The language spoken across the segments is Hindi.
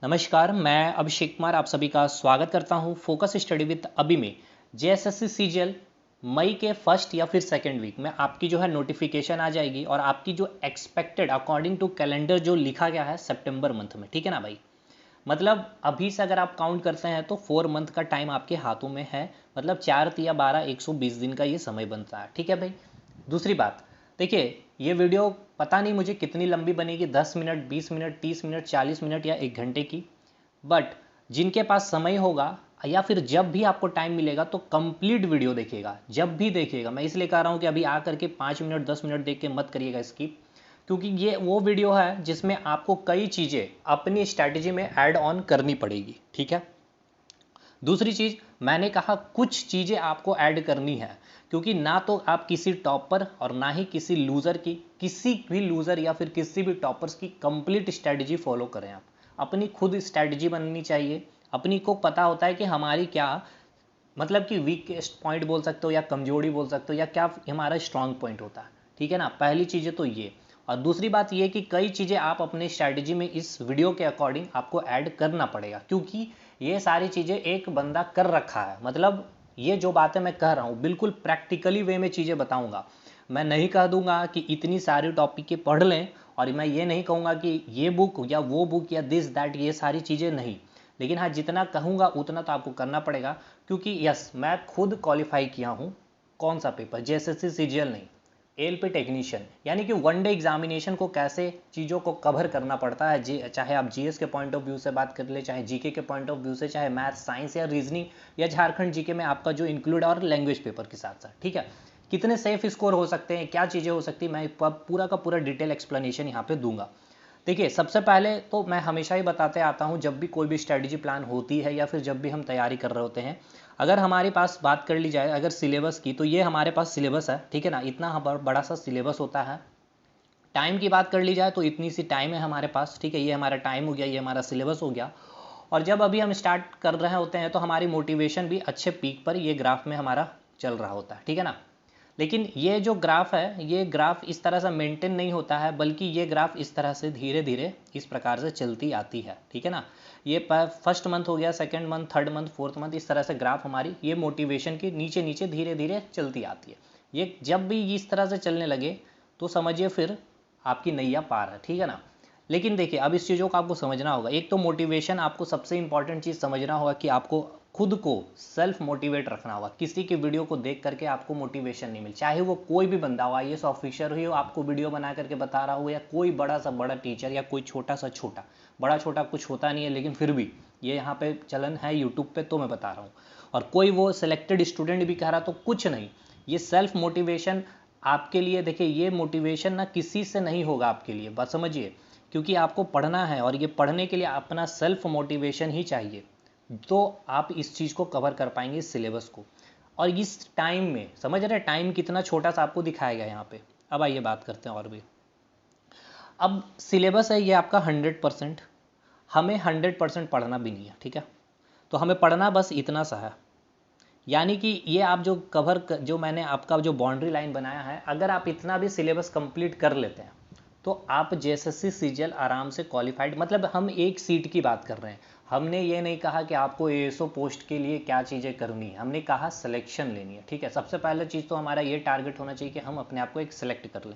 नमस्कार, मैं अभिषेक कुमार आप सभी का स्वागत करता हूं फोकस स्टडी विद अभी में। जेएसएससी सीजीएल मई के फर्स्ट या फिर सेकेंड वीक में आपकी जो है नोटिफिकेशन आ जाएगी और आपकी जो एक्सपेक्टेड अकॉर्डिंग टू कैलेंडर जो लिखा गया है सितंबर मंथ में, ठीक है ना भाई। मतलब अभी से अगर आप काउंट करते हैं तो 4 मंथ का टाइम आपके हाथों में है। मतलब 4 × 12 120 दिन का ये समय बनता है, ठीक है भाई। दूसरी बात, देखिए ये वीडियो पता नहीं मुझे कितनी लंबी बनेगी, 10 मिनट, 20 मिनट, 30 मिनट, 40 मिनट या 1 घंटे की। बट जिनके पास समय होगा या फिर जब भी आपको टाइम मिलेगा तो कंप्लीट वीडियो देखिएगा, जब भी देखिएगा। मैं इसलिए कह रहा हूँ कि अभी आकर के 5 मिनट 10 मिनट देख के मत करिएगा स्किप, क्योंकि ये वो वीडियो है जिसमें आपको कई चीज़ें अपनी स्ट्रैटेजी में ऐड ऑन करनी पड़ेगी, ठीक है। दूसरी चीज़, मैंने कहा कुछ चीज़ें आपको ऐड करनी है, क्योंकि ना तो आप किसी टॉपर और ना ही किसी लूज़र की, किसी भी लूज़र या फिर किसी भी टॉपर्स की कंप्लीट स्ट्रैटेजी फॉलो करें। आप अपनी खुद स्ट्रैटेजी बननी चाहिए। अपनी को पता होता है कि हमारी क्या, मतलब कि वीकेस्ट पॉइंट बोल सकते हो या कमजोरी बोल सकते हो या क्या हमारा स्ट्रांग पॉइंट होता है, ठीक है ना। पहली चीज़ें तो ये। और दूसरी बात ये कि कई चीज़ें आप अपने स्ट्रैटेजी में इस वीडियो के अकॉर्डिंग आपको ऐड करना पड़ेगा, क्योंकि ये सारी चीज़ें एक बंदा कर रखा है। मतलब ये जो बातें मैं कह रहा हूँ बिल्कुल प्रैक्टिकली वे में चीज़ें बताऊँगा। मैं नहीं कह दूंगा कि इतनी सारी टॉपिक के पढ़ लें, और मैं ये नहीं कहूँगा कि ये बुक या वो बुक या दिस दैट, ये सारी चीज़ें नहीं। लेकिन हाँ, जितना कहूँगा उतना तो आपको करना पड़ेगा, क्योंकि यस, मैं खुद क्वालिफाई किया हूँ। कौन सा पेपर? जेएसएससी सीजीएल नहीं, एएलपी टेक्नीशियन। यानी कि वनडे एग्जामिनेशन को कैसे चीज़ों को कवर करना पड़ता है, चाहे आप जीएस के पॉइंट ऑफ व्यू से बात कर ले, चाहे जीके के पॉइंट ऑफ व्यू से, चाहे मैथ साइंस या रीजनिंग या झारखंड जीके में आपका जो इंक्लूड है, और लैंग्वेज पेपर के साथ साथ, ठीक है। कितने सेफ स्कोर हो सकते हैं, क्या चीज़ें हो सकती है, मैं पूरा का पूरा डिटेल एक्सप्लेनेशन यहाँ पे दूंगा। देखिए, सबसे पहले तो मैं हमेशा ही बताते आता हूँ, जब भी कोई भी स्ट्रेटजी प्लान होती है या फिर जब भी हम तैयारी कर रहे होते हैं, अगर हमारे पास बात कर ली जाए अगर सिलेबस की, तो ये हमारे पास सिलेबस है, ठीक है ना। इतना बड़ा सा सिलेबस होता है। टाइम की बात कर ली जाए तो इतनी सी टाइम है हमारे पास, ठीक है। ये हमारा टाइम हो गया, ये हमारा सिलेबस हो गया। और जब अभी हम स्टार्ट कर रहे होते हैं तो हमारी मोटिवेशन भी अच्छे पीक पर ये ग्राफ में हमारा चल रहा होता है, ठीक है ना। लेकिन ये जो ग्राफ है, ये ग्राफ इस तरह से मेंटेन नहीं होता है, बल्कि ये ग्राफ इस तरह से धीरे धीरे इस प्रकार से चलती आती है, ठीक है ना। ये फर्स्ट मंथ हो गया, second month, third month, fourth month, इस तरह से ग्राफ हमारी ये मोटिवेशन की नीचे नीचे धीरे धीरे चलती आती है। ये जब भी इस तरह से चलने लगे तो समझिए फिर आपकी नैया पार है, ठीक है ना। लेकिन देखिए, अब इस चीज़ों को आपको समझना होगा। एक तो मोटिवेशन, आपको सबसे इंपॉर्टेंट चीज़ समझना होगा कि आपको खुद को सेल्फ मोटिवेट रखना होगा। किसी की वीडियो को देख करके आपको मोटिवेशन नहीं मिले, चाहे वो कोई भी बंदा हो, आईएएस ऑफिसर ही हो, आपको वीडियो बना करके बता रहा हो, या कोई बड़ा सा बड़ा टीचर, या कोई छोटा सा छोटा, बड़ा छोटा कुछ होता नहीं है, लेकिन फिर भी ये यहाँ पे चलन है यूट्यूब पे, तो मैं बता रहा हूँ। और कोई वो सिलेक्टेड स्टूडेंट भी कह रहा तो कुछ नहीं। ये सेल्फ मोटिवेशन आपके लिए, देखिए ये मोटिवेशन ना किसी से नहीं होगा आपके लिए, बस समझिए। क्योंकि आपको पढ़ना है और ये पढ़ने के लिए अपना सेल्फ मोटिवेशन ही चाहिए, तो आप इस चीज़ को कवर कर पाएंगे, इस सिलेबस को। और इस टाइम में, समझ रहे हैं टाइम कितना छोटा सा आपको दिखाया गया यहाँ पे। अब आइए बात करते हैं और भी। अब सिलेबस है ये आपका 100%, हमें 100% पढ़ना भी नहीं है, ठीक है। तो हमें पढ़ना बस इतना सा है। यानी कि ये आप जो जो मैंने आपका जो बाउंड्री लाइन बनाया है, अगर आप इतना भी सिलेबस कंप्लीट कर लेते हैं तो आप जेएसएससी सीजीएल आराम से क्वालिफाइड। मतलब हम एक सीट की बात कर रहे हैं, हमने ये नहीं कहा कि आपको एएसओ पोस्ट के लिए क्या चीज़ें करनी है, हमने कहा सिलेक्शन लेनी है, ठीक है। सबसे पहला चीज़ तो हमारा ये टारगेट होना चाहिए कि हम अपने आप को एक सिलेक्ट कर लें।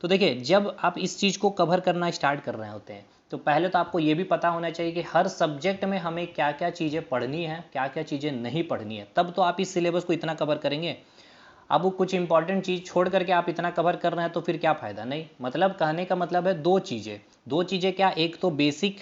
तो देखिए, जब आप इस चीज़ को कवर करना स्टार्ट कर रहे होते हैं तो पहले तो आपको ये भी पता होना चाहिए कि हर सब्जेक्ट में हमें क्या क्या चीज़ें पढ़नी है, क्या क्या चीज़ें नहीं पढ़नी है, तब तो आप इस सिलेबस को इतना कवर करेंगे। अब वो कुछ इंपॉर्टेंट चीज़ छोड़ करके आप इतना कवर कर रहे हैं तो फिर क्या फ़ायदा। नहीं, मतलब कहने का मतलब है दो चीज़ें क्या, एक तो बेसिक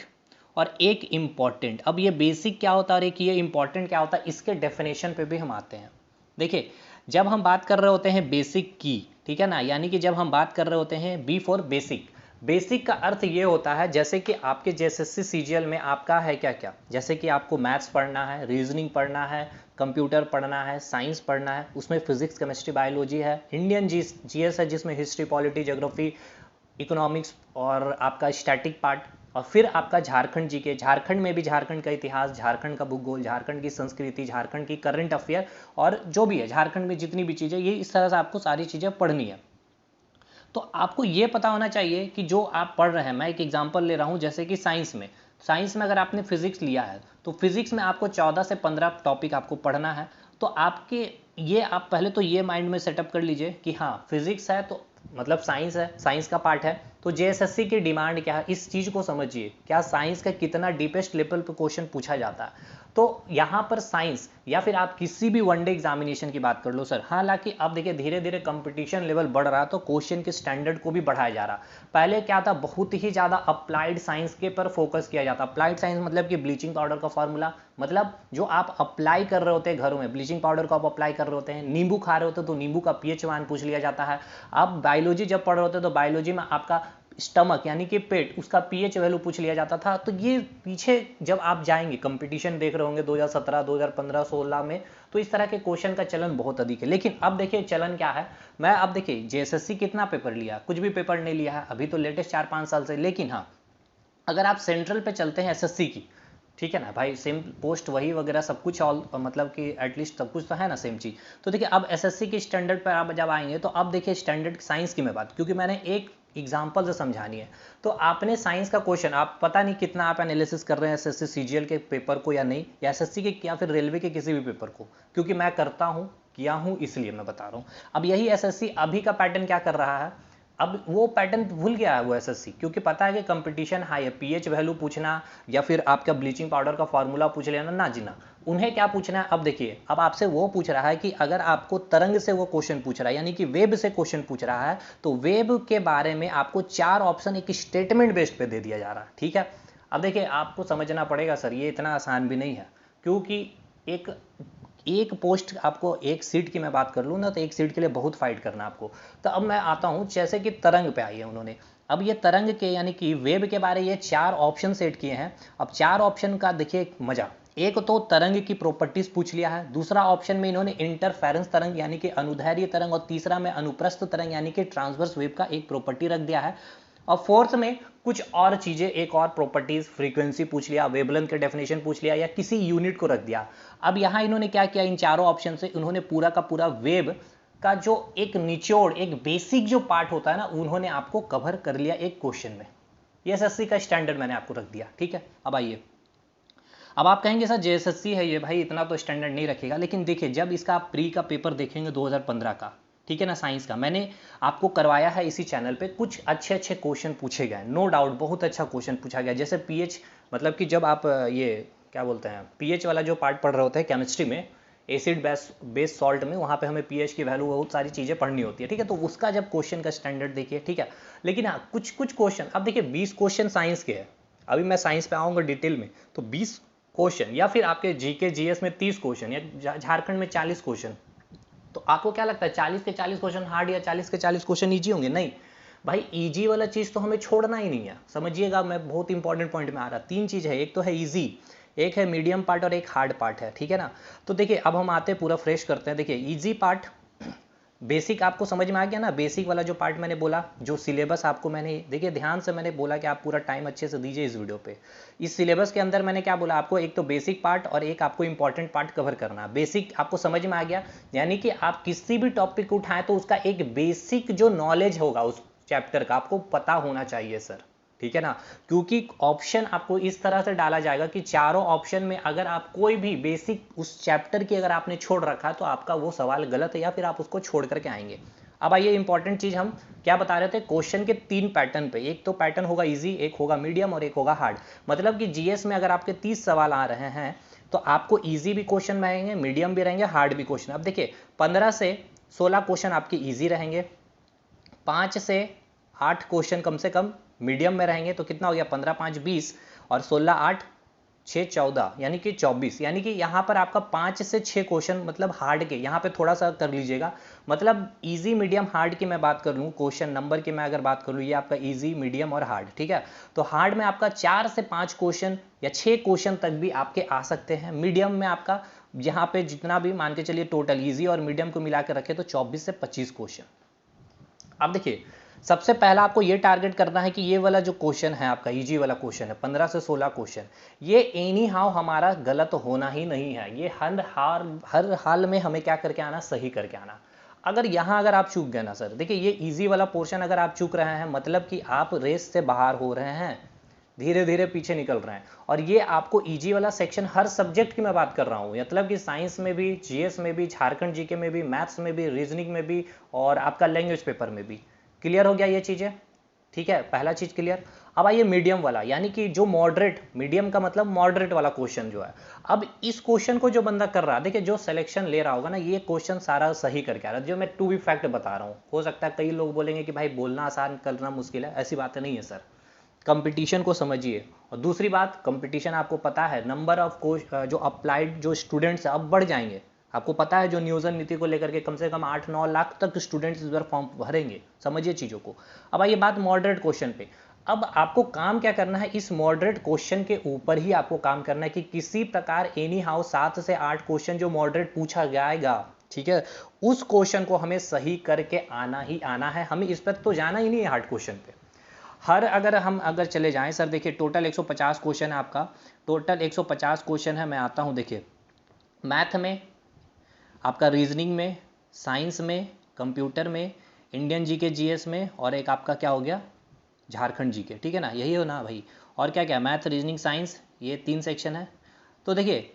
और एक इम्पॉर्टेंट। अब ये बेसिक क्या होता है और एक ये इम्पॉर्टेंट क्या होता है, इसके डेफिनेशन पे भी हम आते हैं। देखिए, जब हम बात कर रहे होते हैं बेसिक की, ठीक है ना, यानी कि जब हम बात कर रहे होते हैं बी फॉर बेसिक, बेसिक का अर्थ ये होता है जैसे कि आपके जेएसएससी सीजीएल में आपका है क्या क्या, जैसे कि आपको मैथ्स पढ़ना है, रीजनिंग पढ़ना है, कंप्यूटर पढ़ना है, साइंस पढ़ना है, उसमें फिजिक्स केमिस्ट्री बायोलॉजी है, इंडियन जीएस है जिसमें हिस्ट्री पॉलिटी ज्योग्राफी इकोनॉमिक्स और आपका स्टैटिक पार्ट, और फिर आपका झारखंड जी के, झारखंड में भी झारखंड का इतिहास, झारखंड का भूगोल, झारखंड की संस्कृति, झारखंड की करंट अफेयर, और जो भी है झारखंड में जितनी भी चीज़ें, ये इस तरह से आपको सारी चीज़ें पढ़नी है। तो आपको ये पता होना चाहिए कि जो आप पढ़ रहे हैं, मैं एक एग्जांपल ले रहा हूँ, जैसे कि साइंस में, साइंस में अगर आपने फिजिक्स लिया है तो फिजिक्स में आपको 14 से 15 टॉपिक आपको पढ़ना है। तो आपके ये आप पहले तो ये माइंड में सेटअप कर लीजिए कि हाँ फिजिक्स है तो मतलब साइंस है, साइंस का पार्ट है, तो जेएसएससी की डिमांड क्या है इस चीज़ को समझिए, क्या साइंस का कितना डीपेस्ट लेवल पे क्वेश्चन पूछा जाता है। तो यहाँ पर साइंस या फिर आप किसी भी वनडे एग्जामिनेशन की बात कर लो सर, हालांकि अब देखिए धीरे धीरे कंपटीशन लेवल बढ़ रहा तो क्वेश्चन के स्टैंडर्ड को भी बढ़ाया जा रहा। पहले क्या था, बहुत ही ज़्यादा अप्लाइड साइंस के पर फोकस किया जाता। अप्लाइड साइंस मतलब कि ब्लीचिंग पाउडर का फॉर्मूला, मतलब जो आप अप्लाई कर रहे होते हैं घरों में, ब्लीचिंग पाउडर को आप अप्लाई कर रहे होते हैं, नींबू खा रहे होते तो नींबू का पीएच मान पूछ लिया जाता है। आप बायोलॉजी जब पढ़ रहे होते तो बायोलॉजी में आपका स्टमक यानी कि पेट, उसका पीएच वैल्यू पूछ लिया जाता था। तो ये पीछे जब आप जाएंगे कंपटीशन देख रहे होंगे 2017 2015 16 में, तो इस तरह के क्वेश्चन का चलन बहुत अधिक है। लेकिन अब देखिए चलन क्या है, मैं अब देखिए जेएसएससी कितना पेपर लिया, कुछ भी पेपर नहीं लिया है अभी तो लेटेस्ट 4-5 साल से। लेकिन हाँ अगर आप सेंट्रल पे चलते हैं एसएससी की, ठीक है ना भाई, सेम पोस्ट वही वगैरह सब कुछ, ऑल मतलब कि एटलीस्ट सब कुछ तो है ना सेम चीज़। तो देखिए अब एसएससी के स्टैंडर्ड पर आप जब आएंगे तो अब देखिए स्टैंडर्ड साइंस की मैं बात, क्योंकि मैंने एक एग्जाम्पल से समझानी है। तो आपने साइंस का क्वेश्चन आप पता नहीं कितना आप एनालिसिस कर रहे हैं एसएससी सीजीएल के पेपर को या नहीं, या एसएससी के या फिर रेलवे के किसी भी पेपर को, क्योंकि मैं करता हूँ किया हूँ इसलिए मैं बता रहा हूँ। अब यही एसएससी अभी का पैटर्न क्या कर रहा है, अब वो पैटर्न भूल गया है वो एसएससी, क्योंकि पता है कि कंपटीशन हाई है, पीएच वैल्यू पूछना या फिर आपका ब्लीचिंग पाउडर का फॉर्मूला पूछ लेना ना जीना, उन्हें क्या पूछना है। अब देखिए अब आपसे वो पूछ रहा है कि अगर आपको तरंग से वो क्वेश्चन पूछ रहा है यानी कि वेब से क्वेश्चन पूछ रहा है, तो वेब के बारे में आपको 4 ऑप्शन एक स्टेटमेंट बेस्ड पे दे दिया जा रहा है, ठीक है। अब देखिए आपको समझना पड़ेगा सर ये इतना आसान भी नहीं है, क्योंकि एक एक पोस्ट आपको, एक सीट की मैं बात कर लूँ ना तो एक सीट के लिए बहुत फाइट करना आपको। तो अब मैं आता हूँ जैसे कि तरंग पे आई है उन्होंने, अब ये तरंग के यानी कि वेब के बारे ये 4 ऑप्शन सेट किए हैं। अब 4 ऑप्शन का देखिए मजा, एक तो तरंग की प्रॉपर्टीज पूछ लिया है, दूसरा ऑप्शन में इन्होंने इंटरफेरेंस तरंग यानी कि अनुदैर्ध्य तरंग, और तीसरा में अनुप्रस्थ तरंग यानी कि ट्रांसवर्स वेव का एक प्रॉपर्टी रख दिया है, और फोर्थ में कुछ और चीजें, एक और प्रॉपर्टीज, फ्रीक्वेंसी पूछ लिया, वेवलेंथ के डेफिनेशन पूछ लिया, या किसी यूनिट को रख दिया। अब यहां इन्होंने क्या किया, इन चारों ऑप्शन से उन्होंने पूरा का पूरा वेब का जो एक निचोड़, एक बेसिक जो पार्ट होता है ना, उन्होंने आपको कवर कर लिया एक क्वेश्चन में। ये एसएससी का स्टैंडर्ड मैंने आपको रख दिया, ठीक है। अब आइए, अब आप कहेंगे सर जेएसएससी है ये भाई इतना तो स्टैंडर्ड नहीं रखेगा, लेकिन देखिए जब इसका आप प्री का पेपर देखेंगे 2015 का, ठीक है ना, साइंस का, मैंने आपको करवाया है इसी चैनल पे, कुछ अच्छे अच्छे क्वेश्चन पूछे गए, नो डाउट बहुत अच्छा क्वेश्चन पूछा गया। जैसे पीएच, मतलब कि जब आप ये क्या बोलते हैं पीएच वाला जो पार्ट पढ़ रहे होते हैं केमिस्ट्री में, एसिड बेस सॉल्ट में, वहाँ पे हमें पीएच की वैल्यू बहुत सारी चीज़ें पढ़नी होती है, ठीक है। तो उसका जब क्वेश्चन का स्टैंडर्ड देखिए, ठीक है। लेकिन हाँ कुछ कुछ क्वेश्चन, अब देखिए 20 क्वेश्चन साइंस के हैं, अभी मैं साइंस पे आऊँगा डिटेल में, तो 20 क्वेश्चन, या फिर आपके जीके जीएस में 30 क्वेश्चन, या झारखंड में 40 क्वेश्चन, तो आपको क्या लगता है 40 के 40 क्वेश्चन हार्ड या 40 के 40 क्वेश्चन इजी होंगे? नहीं भाई, इजी वाला चीज तो हमें छोड़ना ही नहीं है, समझिएगा। मैं बहुत इंपॉर्टेंट पॉइंट में आ रहा, 3 चीज है, एक तो है इजी, एक है मीडियम पार्ट और एक हार्ड पार्ट है, ठीक है ना। तो देखिए अब हम आते हैं पूरा फ्रेश करते हैं। देखिए इजी पार्ट बेसिक आपको समझ में आ गया ना, बेसिक वाला जो पार्ट मैंने बोला, जो सिलेबस आपको मैंने, देखिए ध्यान से मैंने बोला कि आप पूरा टाइम अच्छे से दीजिए इस वीडियो पे। इस सिलेबस के अंदर मैंने क्या बोला आपको, एक तो बेसिक पार्ट और एक आपको इंपॉर्टेंट पार्ट कवर करना। बेसिक आपको समझ में आ गया, यानी कि आप किसी भी टॉपिक को उठाएं तो उसका एक बेसिक जो नॉलेज होगा उस चैप्टर का आपको पता होना चाहिए सर, ठीक है ना। क्योंकि ऑप्शन आपको इस तरह से डाला जाएगा कि चारों ऑप्शन में अगर आप कोई भी बेसिक उस चैप्टर की अगर आपने छोड़ रखा तो आपका वो सवाल गलत है, या फिर आप उसको छोड़ करके आएंगे। अब आइए इंपॉर्टेंट चीज हम क्या बता रहे थे, क्वेश्चन के 3 पैटर्न पे, एक तो पैटर्न होगा इजी, एक होगा मीडियम और एक होगा हार्ड। मतलब कि जीएस में अगर आपके 30 सवाल आ रहे हैं तो आपको ईजी भी क्वेश्चन रहेंगे, मीडियम भी रहेंगे, हार्ड भी क्वेश्चन। अब देखिए 15 से 16 क्वेश्चन आपके ईजी रहेंगे, 5 से 8 क्वेश्चन कम से कम मीडियम में रहेंगे, तो कितना हो गया 15 5 20 और 16 8 6 14 यानी कि 24, यानी कि यहाँ पर आपका 5 से 6 क्वेश्चन मतलब हार्ड के, यहाँ पे थोड़ा सा कर लीजिएगा। मतलब इजी मीडियम हार्ड की मैं बात कर लूँ, क्वेश्चन नंबर की मैं अगर बात कर लूँ, ये आपका इजी मीडियम और हार्ड, ठीक है। तो हार्ड में आपका 4 से 5 क्वेश्चन या 6 क्वेश्चन तक भी आपके आ सकते हैं। मीडियम में आपका यहाँ पे जितना भी मान के चलिए टोटल इजी और मीडियम को मिला के रखे तो 24 से 25 क्वेश्चन। अब देखिए सबसे पहला आपको ये टारगेट करना है कि ये वाला जो क्वेश्चन है आपका इजी वाला क्वेश्चन है 15 से 16 क्वेश्चन, ये एनी हाउ हमारा गलत होना ही नहीं है। ये हर हाल में हमें क्या करके आना, सही करके आना। अगर यहाँ अगर आप चूक गए ना सर, देखिए ये इजी वाला पोर्शन अगर आप चूक रहे हैं मतलब कि आप रेस से बाहर हो रहे हैं, धीरे धीरे पीछे निकल रहे हैं। और ये आपको ईजी वाला सेक्शन हर सब्जेक्ट की मैं बात कर रहा हूँ, मतलब कि साइंस में भी, जीएस में भी, झारखंड जीके में भी, मैथ्स में भी, रीजनिंग में भी, और आपका लैंग्वेज पेपर में भी। क्लियर हो गया ये चीज़ें? ठीक है, पहला चीज क्लियर। अब आइए मीडियम वाला, यानी कि जो मॉडरेट, मीडियम का मतलब मॉडरेट वाला क्वेश्चन जो है। अब इस क्वेश्चन को जो बंदा कर रहा है, देखिए जो सिलेक्शन ले रहा होगा ना, ये क्वेश्चन सारा सही करके आ रहा है, जो मैं टू बी फैक्ट बता रहा हूँ। हो सकता है कई लोग बोलेंगे कि भाई बोलना आसान करना मुश्किल है, ऐसी बातें नहीं है सर। कंपटीशन को समझिए। और दूसरी बात, कंपटीशन आपको पता है, नंबर ऑफ जो अप्लाइड जो स्टूडेंट्स अब बढ़ जाएंगे। आपको पता है जो नियोजन नीति को लेकर के कम से कम 8-9 लाख तक स्टूडेंट्स इस बार फॉर्म भरेंगे। समझिए चीज़ों को। अब आइए बात मॉडरेट क्वेश्चन पे। अब आपको काम क्या करना है, इस मॉडरेट क्वेश्चन के ऊपर ही आपको काम करना है कि किसी प्रकार एनी हाउ 7 से 8 क्वेश्चन जो मॉडरेट पूछा जाएगा, ठीक है, उस क्वेश्चन को हमें सही करके आना ही आना है। हमें इस पर तो जाना ही नहीं है हार्ड क्वेश्चन पे। अगर चले जाएं सर, देखिए टोटल 150 क्वेश्चन है आपका, टोटल 150 क्वेश्चन है। मैं आता हूं, देखिए मैथ में, आपका रीजनिंग में, साइंस में, कंप्यूटर में, इंडियन जीके जीएस में, और एक आपका क्या हो गया, झारखंड जीके। ठीक है ना, यही हो ना भाई। और क्या क्या, मैथ, रीजनिंग, साइंस, ये 3 सेक्शन है। तो देखिए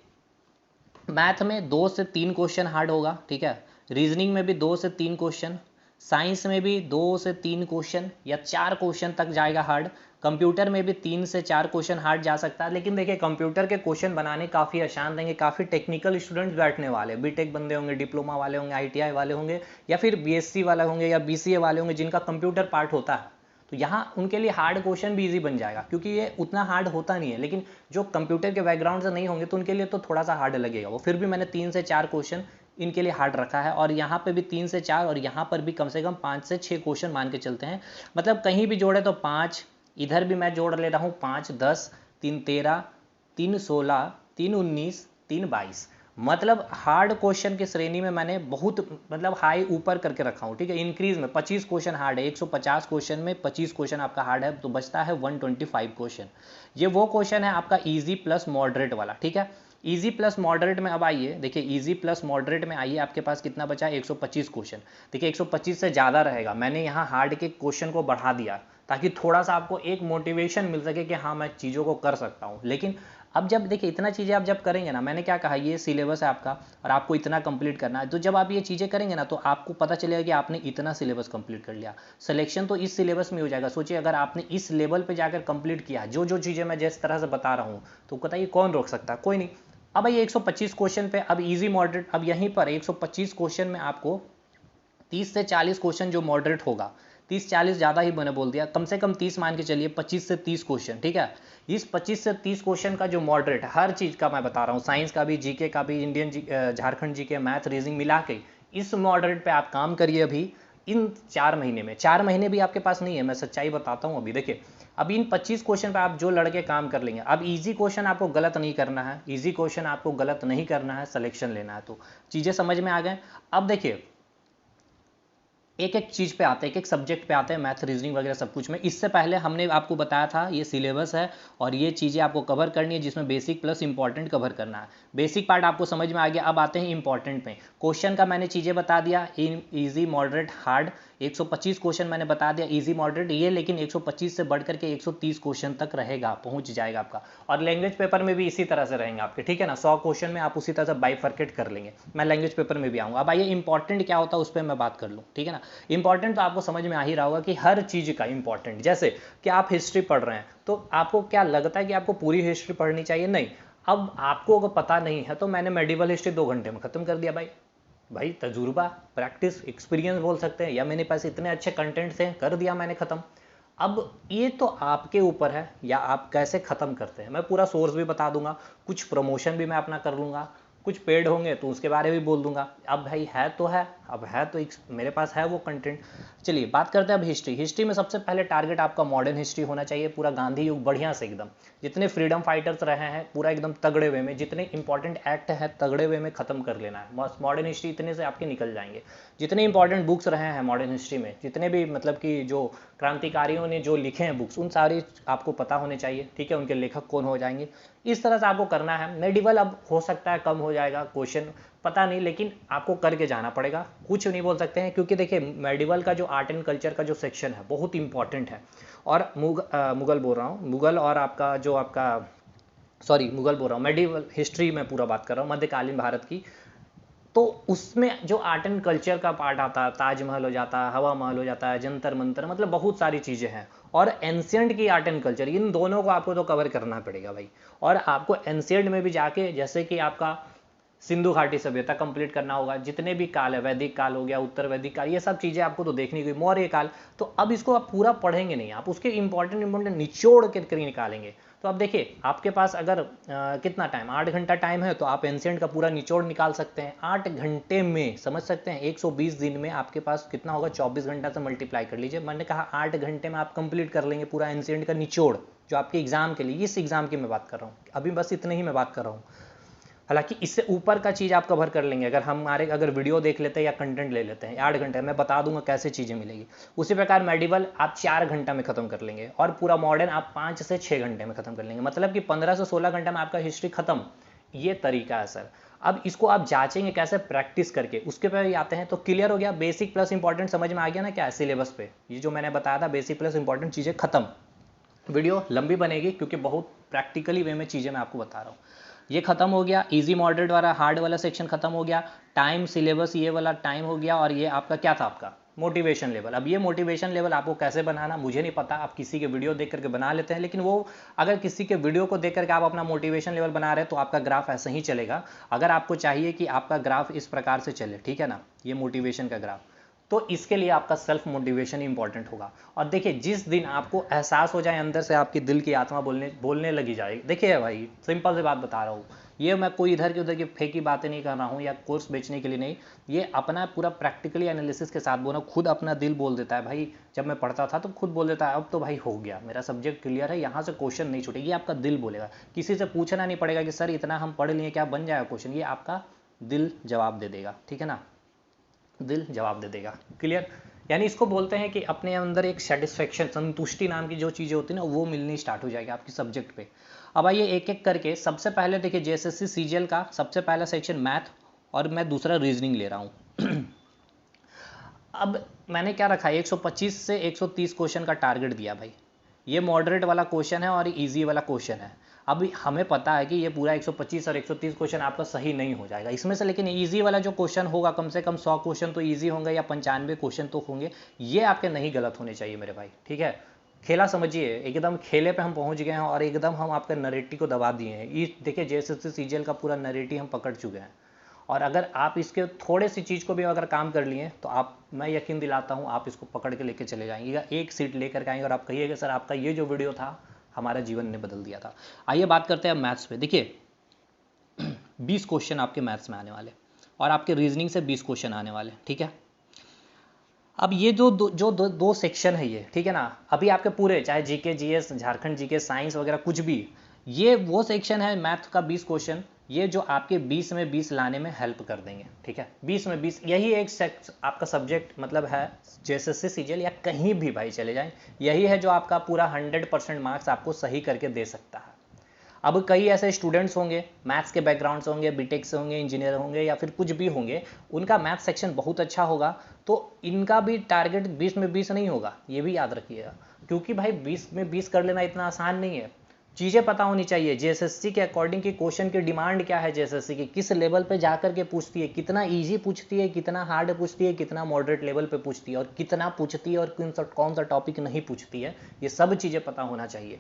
मैथ में 2 से 3 क्वेश्चन हार्ड होगा, ठीक है, रीजनिंग में भी 2 से 3 क्वेश्चन, साइंस में भी 2 से 3 क्वेश्चन या 4 क्वेश्चन तक जाएगा हार्ड, कंप्यूटर में भी 3 से 4 क्वेश्चन हार्ड जा सकता है। लेकिन देखिए कंप्यूटर के क्वेश्चन बनाने काफ़ी आसान रहेंगे, काफ़ी टेक्निकल स्टूडेंट्स बैठने वाले, बीटेक बंदे होंगे, डिप्लोमा वाले होंगे, आईटीआई वाले होंगे, या फिर बीएससी वाले होंगे, या बीसीए वाले होंगे, जिनका कंप्यूटर पार्ट होता है। तो यहाँ उनके लिए हार्ड क्वेश्चन भी इजी बन जाएगा, क्योंकि ये उतना हार्ड होता नहीं है। लेकिन जो कंप्यूटर के बैकग्राउंड से नहीं होंगे तो उनके लिए तो थोड़ा सा हार्ड लगेगा वो। फिर भी मैंने 3 से 4 क्वेश्चन इनके लिए हार्ड रखा है, और यहाँ पे भी 3 से 4, और यहाँ पर भी कम से कम 5 से 6 क्वेश्चन मान के चलते हैं। मतलब कहीं भी जोड़े तो 5, इधर भी मैं जोड़ ले रहा हूँ 5, 10, 3, 13, 3, 16, 3, 19, 3, 22। मतलब हार्ड क्वेश्चन की श्रेणी में मैंने बहुत मतलब हाई ऊपर करके रखा हूँ, ठीक है। इंक्रीज में 25 क्वेश्चन हार्ड है, 150 क्वेश्चन में 25 क्वेश्चन आपका हार्ड है, तो बचता है 125 क्वेश्चन। ये वो क्वेश्चन है आपका इजी प्लस मॉडरेट वाला, ठीक है। इजी प्लस मॉडरेट में अब आइए, देखिए इजी प्लस मॉडरेट में आइए, आपके पास कितना बचा है, 125 क्वेश्चन। देखिए 125 से ज़्यादा रहेगा, मैंने यहाँ हार्ड के क्वेश्चन को बढ़ा दिया ताकि थोड़ा सा आपको एक मोटिवेशन मिल सके कि हाँ मैं चीज़ों को कर सकता हूँ। लेकिन अब जब देखिए इतना चीज़ें आप जब करेंगे ना, मैंने क्या कहा, ये सिलेबस है आपका और आपको इतना कंप्लीट करना है। तो जब आप ये चीज़ें करेंगे ना, तो आपको पता चलेगा कि आपने इतना सिलेबस कंप्लीट कर लिया। सिलेक्शन तो इस सिलेबस में हो जाएगा। सोचिए अगर आपने इस लेवल पे जाकर कंप्लीट किया, जो जो चीज़ें मैं जिस तरह से बता रहा हूँ, तो बताइए कौन रोक सकता है, कोई नहीं। अब ये 125 क्वेश्चन पे, अब इजी मॉडरेट, अब यहीं पर 125 क्वेश्चन में आपको 30 से 40 क्वेश्चन जो मॉडरेट होगा, 30-40 ज़्यादा ही मैंने बोल दिया, कम से कम 30 मान के चलिए, 25 से 30 क्वेश्चन, ठीक है। इस 25 से 30 क्वेश्चन का जो मॉडरेट, हर चीज़ का मैं बता रहा हूँ, साइंस का भी, जीके का भी, झारखंड जीके, मैथ, रीजनिंग मिला के, इस मॉडरेट पे आप काम करिए अभी इन 4 महीने में। 4 महीने भी आपके पास नहीं है, मैं सच्चाई बताता हूँ। अभी देखिए, अब इन 25 क्वेश्चन पे आप जो लड़के काम कर लेंगे, अब इजी क्वेश्चन आपको गलत नहीं करना है, इजी क्वेश्चन आपको गलत नहीं करना है, सिलेक्शन लेना है। तो चीज़ें समझ में आ गए। अब देखिए एक एक चीज़ पे आते हैं, एक एक सब्जेक्ट पे आते हैं, मैथ, रीजनिंग वगैरह सब कुछ में। इससे पहले हमने आपको बताया था ये सिलेबस है और ये चीज़ें आपको कवर करनी है, जिसमें बेसिक प्लस इंपॉर्टेंट कवर करना है। बेसिक पार्ट आपको समझ में आ गया। अब आते हैं इंपॉर्टेंट पे। क्वेश्चन का मैंने चीज़ें बता दिया, ईजी, मॉडरेट, हार्ड। 125 क्वेश्चन मैंने बता दिया, इजी, मॉडरेट ये, लेकिन 125 से बढ़ करके 130 क्वेश्चन तक रहेगा, पहुंच जाएगा आपका। और लैंग्वेज पेपर में भी इसी तरह से रहेंगे आपके, ठीक है ना। 100 क्वेश्चन में आप उसी तरह से बाइफरकेट कर लेंगे। मैं लैंग्वेज पेपर में भी आऊँगा। अब आइए इंपॉर्टेंट क्या होता है उस पर मैं बात कर लूँ, ठीक है ना। इंपॉर्टेंट तो आपको समझ में आ ही रहा होगा कि हर चीज़ का इंपॉर्टेंट, जैसे कि आप हिस्ट्री पढ़ रहे हैं तो आपको क्या लगता है कि आपको पूरी हिस्ट्री पढ़नी चाहिए? नहीं। अब आपको अगर पता नहीं है तो मैंने मेडिवल हिस्ट्री 2 घंटे में खत्म कर दिया भाई। भाई तजुर्बा, प्रैक्टिस, एक्सपीरियंस बोल सकते हैं, या मेरे पास इतने अच्छे कंटेंट्स हैं, कर दिया मैंने खत्म। अब ये तो आपके ऊपर है या आप कैसे खत्म करते हैं। मैं पूरा सोर्स भी बता दूंगा, कुछ प्रमोशन भी मैं अपना कर लूंगा, कुछ पेड होंगे तो उसके बारे में भी बोल दूंगा। अब भाई है तो है, अब है तो मेरे पास है वो कंटेंट। चलिए बात करते हैं अब हिस्ट्री। हिस्ट्री में सबसे पहले टारगेट आपका मॉडर्न हिस्ट्री होना चाहिए, पूरा गांधी युग बढ़िया से एकदम, जितने फ्रीडम फाइटर्स रहे हैं पूरा एकदम तगड़े वे में, जितने इंपॉर्टेंट एक्ट है तगड़े वे में खत्म कर लेना है। मॉडर्न हिस्ट्री इतने से आपके निकल जाएंगे। जितने इंपॉर्टेंट बुक्स रहे हैं मॉडर्न हिस्ट्री में, जितने भी मतलब कि जो क्रांतिकारियों ने जो लिखे हैं बुक्स, उन सारी आपको पता होने चाहिए, ठीक है, उनके लेखक कौन हो जाएंगे। इस तरह से आपको करना है। मेडिवल अब हो सकता है कम हो जाएगा क्वेश्चन, पता नहीं, लेकिन आपको करके जाना पड़ेगा, कुछ नहीं बोल सकते हैं, क्योंकि देखिए मेडिवल का जो आर्ट एंड कल्चर का जो सेक्शन है बहुत इंपॉर्टेंट है। और मुगल बोल रहा हूँ, मुगल और आपका जो आपका, सॉरी मुगल बोल रहा हूँ, मेडिवल हिस्ट्री में पूरा बात कर रहा हूँ, मध्यकालीन भारत की। तो उसमें जो आर्ट एंड कल्चर का पार्ट आता है, ताजमहल हो जाता है, हवा महल हो जाता है, जंतर मंतर, मतलब बहुत सारी चीज़ें हैं। और एंशियंट की आर्ट एंड कल्चर, इन दोनों को आपको तो कवर करना पड़ेगा भाई। और आपको एंशियंट में भी जाके, जैसे कि आपका सिंधु घाटी सभ्यता कंप्लीट करना होगा, जितने भी काल है, वैदिक काल हो गया, उत्तर वैदिक काल, ये सब चीज़ें आपको तो देखनी होगी, मौर्य काल। तो अब इसको आप पूरा पढ़ेंगे नहीं, आप उसके इंपॉर्टेंट निचोड़ के निकालेंगे। तो अब देखिए आपके पास अगर कितना टाइम, 8 घंटा टाइम है, तो आप एंशियंट का पूरा निचोड़ निकाल सकते हैं 8 घंटे में, समझ सकते हैं। 120 दिन में आपके पास कितना होगा, 24 घंटा से मल्टीप्लाई कर लीजिए। मैंने कहा 8 घंटे में आप कंप्लीट कर लेंगे पूरा एंशियंट का निचोड़, जो आपके एग्जाम के लिए, इस एग्जाम की मैं बात कर रहा हूँ, अभी बस इतने ही मैं बात कर रहा हूँ। हालांकि इससे ऊपर का चीज़ आप कवर कर लेंगे अगर वीडियो देख लेते हैं या कंटेंट ले लेते हैं। 8 घंटे मैं बता दूंगा कैसे चीज़ें मिलेगी। उसी प्रकार मेडिवल आप 4 घंटा में खत्म कर लेंगे, और पूरा मॉडर्न आप 5 से 6 घंटे में खत्म कर लेंगे, मतलब कि 15 से 16 घंटा में आपका हिस्ट्री खत्म। ये तरीका है सर। अब इसको आप जांचेंगे कैसे, प्रैक्टिस करके, उसके पे भी आते हैं। तो क्लियर हो गया, बेसिक प्लस इंपॉर्टेंट समझ में आ गया ना क्या है सिलेबस पे, ये जो मैंने बताया था बेसिक प्लस इंपॉर्टेंट चीज़ें खत्म। वीडियो लंबी बनेगी क्योंकि बहुत प्रैक्टिकली वे में चीज़ें मैं आपको बता रहा हूँ। ये खत्म हो गया, इजी मॉडरेट वाला हार्ड वाला सेक्शन खत्म हो गया, टाइम सिलेबस ये वाला टाइम हो गया। और ये आपका क्या था, आपका मोटिवेशन लेवल। अब ये मोटिवेशन लेवल आपको कैसे बनाना मुझे नहीं पता, आप किसी के वीडियो देख करके बना लेते हैं, लेकिन वो अगर किसी के वीडियो को देख करके आप अपना मोटिवेशन लेवल बना रहे हैं तो आपका ग्राफ ऐसे ही चलेगा। अगर आपको चाहिए कि आपका ग्राफ इस प्रकार से चले, ठीक है ना, ये मोटिवेशन का ग्राफ, तो इसके लिए आपका सेल्फ मोटिवेशन इंपॉर्टेंट होगा। और देखिए जिस दिन आपको एहसास हो जाए अंदर से, आपकी दिल की आत्मा बोलने लगी जाएगी। देखिए भाई सिंपल सी बात बता रहा हूँ, ये मैं कोई इधर की उधर की फेंकी बातें नहीं कर रहा हूँ या कोर्स बेचने के लिए नहीं, ये अपना पूरा प्रैक्टिकली एनालिसिस के साथ बोल रहा हूँ। खुद अपना दिल बोल देता है भाई, जब मैं पढ़ता था तो खुद बोल देता है अब तो भाई हो गया, मेरा सब्जेक्ट क्लियर है, यहाँ से क्वेश्चन नहीं छूटेगी। ये आपका दिल बोलेगा, किसी से पूछना नहीं पड़ेगा कि सर इतना हम पढ़ लिए क्या बन जाएगा क्वेश्चन, ये आपका दिल जवाब दे देगा, ठीक है ना, दिल जवाब दे देगा। क्लियर, यानी इसको बोलते हैं कि अपने अंदर एक सेटिस्फेक्शन, संतुष्टि नाम की जो चीज़ें होती है ना, वो मिलनी स्टार्ट हो जाएगी आपकी सब्जेक्ट पे। अब आइए एक एक करके, सबसे पहले देखिए जेएसएससी सीजीएल का सबसे पहला सेक्शन मैथ, और मैं दूसरा रीजनिंग ले रहा हूँ। अब मैंने क्या रखा है, 125 से 130 क्वेश्चन का टारगेट दिया भाई। ये मॉडरेट वाला क्वेश्चन है और इजी वाला क्वेश्चन है। अब हमें पता है कि ये पूरा 125 और 130 क्वेश्चन आपका सही नहीं हो जाएगा इसमें से, लेकिन इजी वाला जो क्वेश्चन होगा कम से कम 100 क्वेश्चन तो इजी होंगे या 95 क्वेश्चन तो होंगे। ये आपके नहीं गलत होने चाहिए मेरे भाई, ठीक है। खेला समझिए, एकदम खेले पे हम पहुंच गए हैं और एकदम हम आपका नरेटिव को दबा दिए हैं। ये देखिए जेएसएससी सीजीएल का पूरा नरेटिव हम पकड़ चुके हैं। और अगर आप इसके थोड़े सी चीज़ को भी अगर काम कर लिए तो आप, मैं यकीन दिलाता हूँ आप इसको पकड़ के लेके चले जाएंगे, एक सीट लेकर के आएंगे और आप कहिएगा सर आपका ये जो वीडियो था हमारा जीवन ने बदल दिया था। आइए बात करते हैं मैथ्स पे। देखिए 20 क्वेश्चन आपके मैथ्स में आने वाले और आपके रीजनिंग से 20 क्वेश्चन आने वाले, ठीक है। अब ये जो दो सेक्शन है ये, ठीक है ना, अभी आपके पूरे चाहे GK GS Jharkhand GK science वगैरह कुछ भी, ये वो सेक्शन है मैथ का 20 क्वेश्चन, ये जो आपके 20 में 20 लाने में हेल्प कर देंगे, ठीक है। 20 में 20 यही एक आपका सब्जेक्ट मतलब है जेएसएससी सीजीएल या कहीं भी भाई चले जाएं, यही है जो आपका पूरा 100% मार्क्स आपको सही करके दे सकता है। अब कई ऐसे स्टूडेंट्स होंगे मैथ्स के बैकग्राउंड से होंगे, बीटेक से होंगे, इंजीनियर होंगे या फिर कुछ भी होंगे, उनका मैथ सेक्शन बहुत अच्छा होगा, तो इनका भी टारगेट 20 में 20 नहीं होगा, ये भी याद रखिएगा। क्योंकि भाई 20 में 20 कर लेना इतना आसान नहीं है, चीज़ें पता होनी चाहिए जेएसएससी के अकॉर्डिंग की क्वेश्चन की डिमांड क्या है, जेएसएससी की किस लेवल पे जाकर के पूछती है, कितना इजी पूछती है, कितना हार्ड पूछती है, कितना मॉडरेट लेवल पे पूछती है, और कितना पूछती है और कौन सा टॉपिक नहीं पूछती है, ये सब चीज़ें पता होना चाहिए।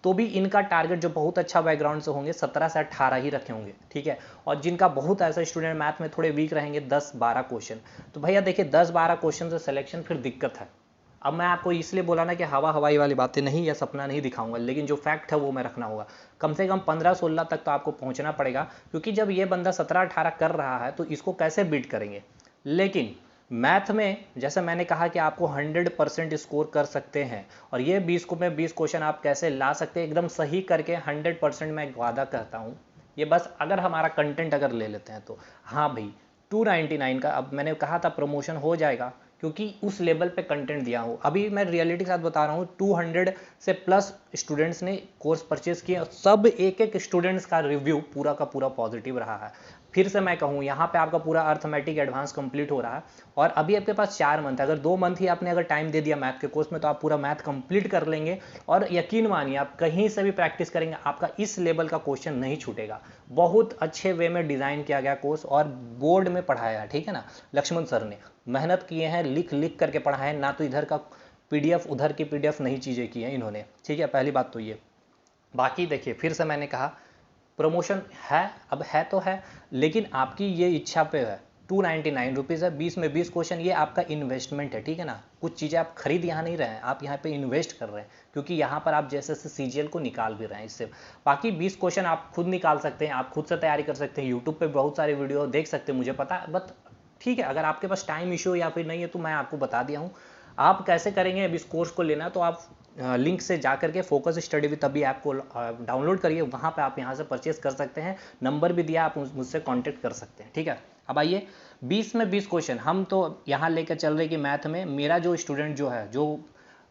तो भी इनका टारगेट जो बहुत अच्छा बैकग्राउंड से होंगे 17 से 18 ही रखे होंगे, ठीक है। और जिनका बहुत ऐसा स्टूडेंट मैथ में थोड़े वीक रहेंगे 10-12 क्वेश्चन, तो भैया देखिए 10-12 क्वेश्चन से सिलेक्शन फिर दिक्कत है। अब मैं आपको इसलिए बोला ना कि हवाई वाली बातें नहीं या सपना नहीं दिखाऊंगा, लेकिन जो फैक्ट है वो मैं रखना होगा। कम से कम 15-16 तक तो आपको पहुंचना पड़ेगा, क्योंकि जब ये बंदा 17-18 कर रहा है तो इसको कैसे बीट करेंगे। लेकिन मैथ में जैसे मैंने कहा कि आपको 100% स्कोर कर सकते हैं, और ये 20 क्वेश्चन आप कैसे ला सकते हैं एकदम सही करके 100% मैं वादा करता हूँ। ये बस अगर हमारा कंटेंट अगर ले लेते हैं तो हाँ भाई 299 का, अब मैंने कहा था प्रमोशन हो जाएगा क्योंकि उस लेवल पे कंटेंट दिया हूँ। अभी मैं रियलिटी के साथ बता रहा हूँ 200 से प्लस स्टूडेंट्स ने कोर्स परचेज किया, सब एक एक स्टूडेंट्स का रिव्यू पूरा का पूरा पॉजिटिव रहा है। फिर से मैं कहूँ, यहाँ पे आपका पूरा अर्थमेटिक एडवांस कंप्लीट हो रहा है और अभी आपके पास 4 मंथ है। अगर 2 मंथ ही आपने अगर टाइम दे दिया मैथ के कोर्स में तो आप पूरा मैथ कंप्लीट कर लेंगे और यकीन मानिए आप कहीं से भी प्रैक्टिस करेंगे आपका इस लेवल का क्वेश्चन नहीं छूटेगा। बहुत अच्छे वे में डिज़ाइन किया गया कोर्स और बोर्ड में पढ़ाया है, ठीक है ना। लक्ष्मण सर ने मेहनत किए हैं, लिख लिख करके पढ़ाया है, ना तो इधर का पीडीएफ उधर की पीडीएफ नहीं चीज़ें की हैं इन्होंने, ठीक है। पहली बात तो ये। बाकी देखिए फिर से मैंने कहा प्रमोशन है, अब है तो है, लेकिन आपकी ये इच्छा पे है। 299 रुपीज़ है, 20 में 20 क्वेश्चन, ये आपका इन्वेस्टमेंट है, ठीक है ना। कुछ चीज़ें आप खरीद यहाँ नहीं रहे हैं, आप यहाँ पे इन्वेस्ट कर रहे हैं, क्योंकि यहाँ पर आप जैसे सीजीएल को निकाल भी रहे हैं इससे। बाकी 20 क्वेश्चन आप खुद निकाल सकते हैं, आप खुद से तैयारी कर सकते हैं, यूट्यूब पे बहुत सारे वीडियो देख सकते हैं, मुझे पता है। बट ठीक है, अगर आपके पास टाइम इशू या फिर नहीं है तो मैं आपको बता दिया हूँ आप कैसे करेंगे। अब इस कोर्स को लेना तो आप लिंक से जा करके फोकस स्टडी विद अभी ऐप को डाउनलोड करिए, वहाँ पे आप यहाँ से परचेज कर सकते हैं। नंबर भी दिया, आप मुझसे कांटेक्ट कर सकते हैं, ठीक है। अब आइए 20 में 20 क्वेश्चन हम तो यहाँ लेकर चल रहे कि मैथ में मेरा जो स्टूडेंट जो है, जो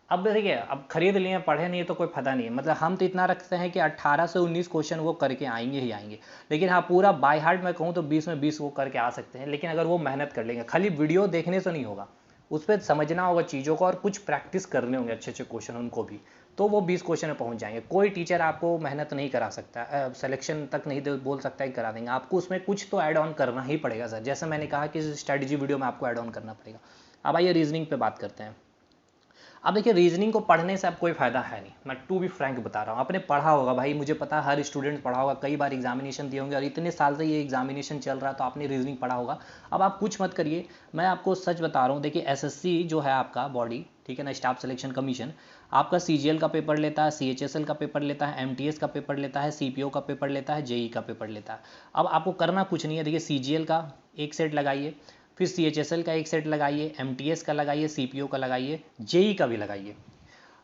अब देखिए अब खरीद लिए पढ़े नहीं तो कोई फायदा नहीं है। मतलब हम तो इतना रखते हैं कि 18 से 19 क्वेश्चन वो करके आएंगे ही आएंगे, लेकिन हाँ पूरा बाय हार्ट मैं कहूँ तो 20 में 20 वो करके आ सकते हैं। लेकिन अगर वो मेहनत कर लेंगे, खाली वीडियो देखने से नहीं होगा, उस पर समझना होगा चीज़ों को और कुछ प्रैक्टिस करने होंगे अच्छे अच्छे क्वेश्चन उनको भी, तो वो 20 क्वेश्चन में पहुंच जाएंगे। कोई टीचर आपको मेहनत नहीं करा सकता, सिलेक्शन तक नहीं बोल सकता है करा देंगे, आपको उसमें कुछ तो ऐड ऑन करना ही पड़ेगा सर। जैसे मैंने कहा कि स्ट्रैटेजी वीडियो में आपको ऐड ऑन करना पड़ेगा। अब आइए रीजनिंग पे बात करते हैं। अब देखिए रीजनिंग को पढ़ने से अब कोई फायदा है नहीं, मैं टू बी फ्रैंक बता रहा हूँ। आपने पढ़ा होगा भाई, मुझे पता है हर स्टूडेंट पढ़ा होगा, कई बार एग्जामिनेशन दिए होंगे और इतने साल से ये एग्जामिनेशन चल रहा है तो आपने रीजनिंग पढ़ा होगा। अब आप कुछ मत करिए, मैं आपको सच बता रहा हूँ। देखिए एसएससी जो है आपका बॉडी, ठीक है ना, स्टाफ सिलेक्शन कमीशन, आपका सीजीएल का पेपर लेता है, सीएचएसएल का पेपर लेता है, एमटीएस का पेपर लेता है, सीपीओ का पेपर लेता है, जेई का पेपर लेता है। अब आपको करना कुछ नहीं है। देखिए सीजीएल का एक सेट लगाइए, फिर सीएचएसएल का एक सेट लगाइए, एमटीएस का लगाइए, सीपीओ का लगाइए, जेई का भी लगाइए।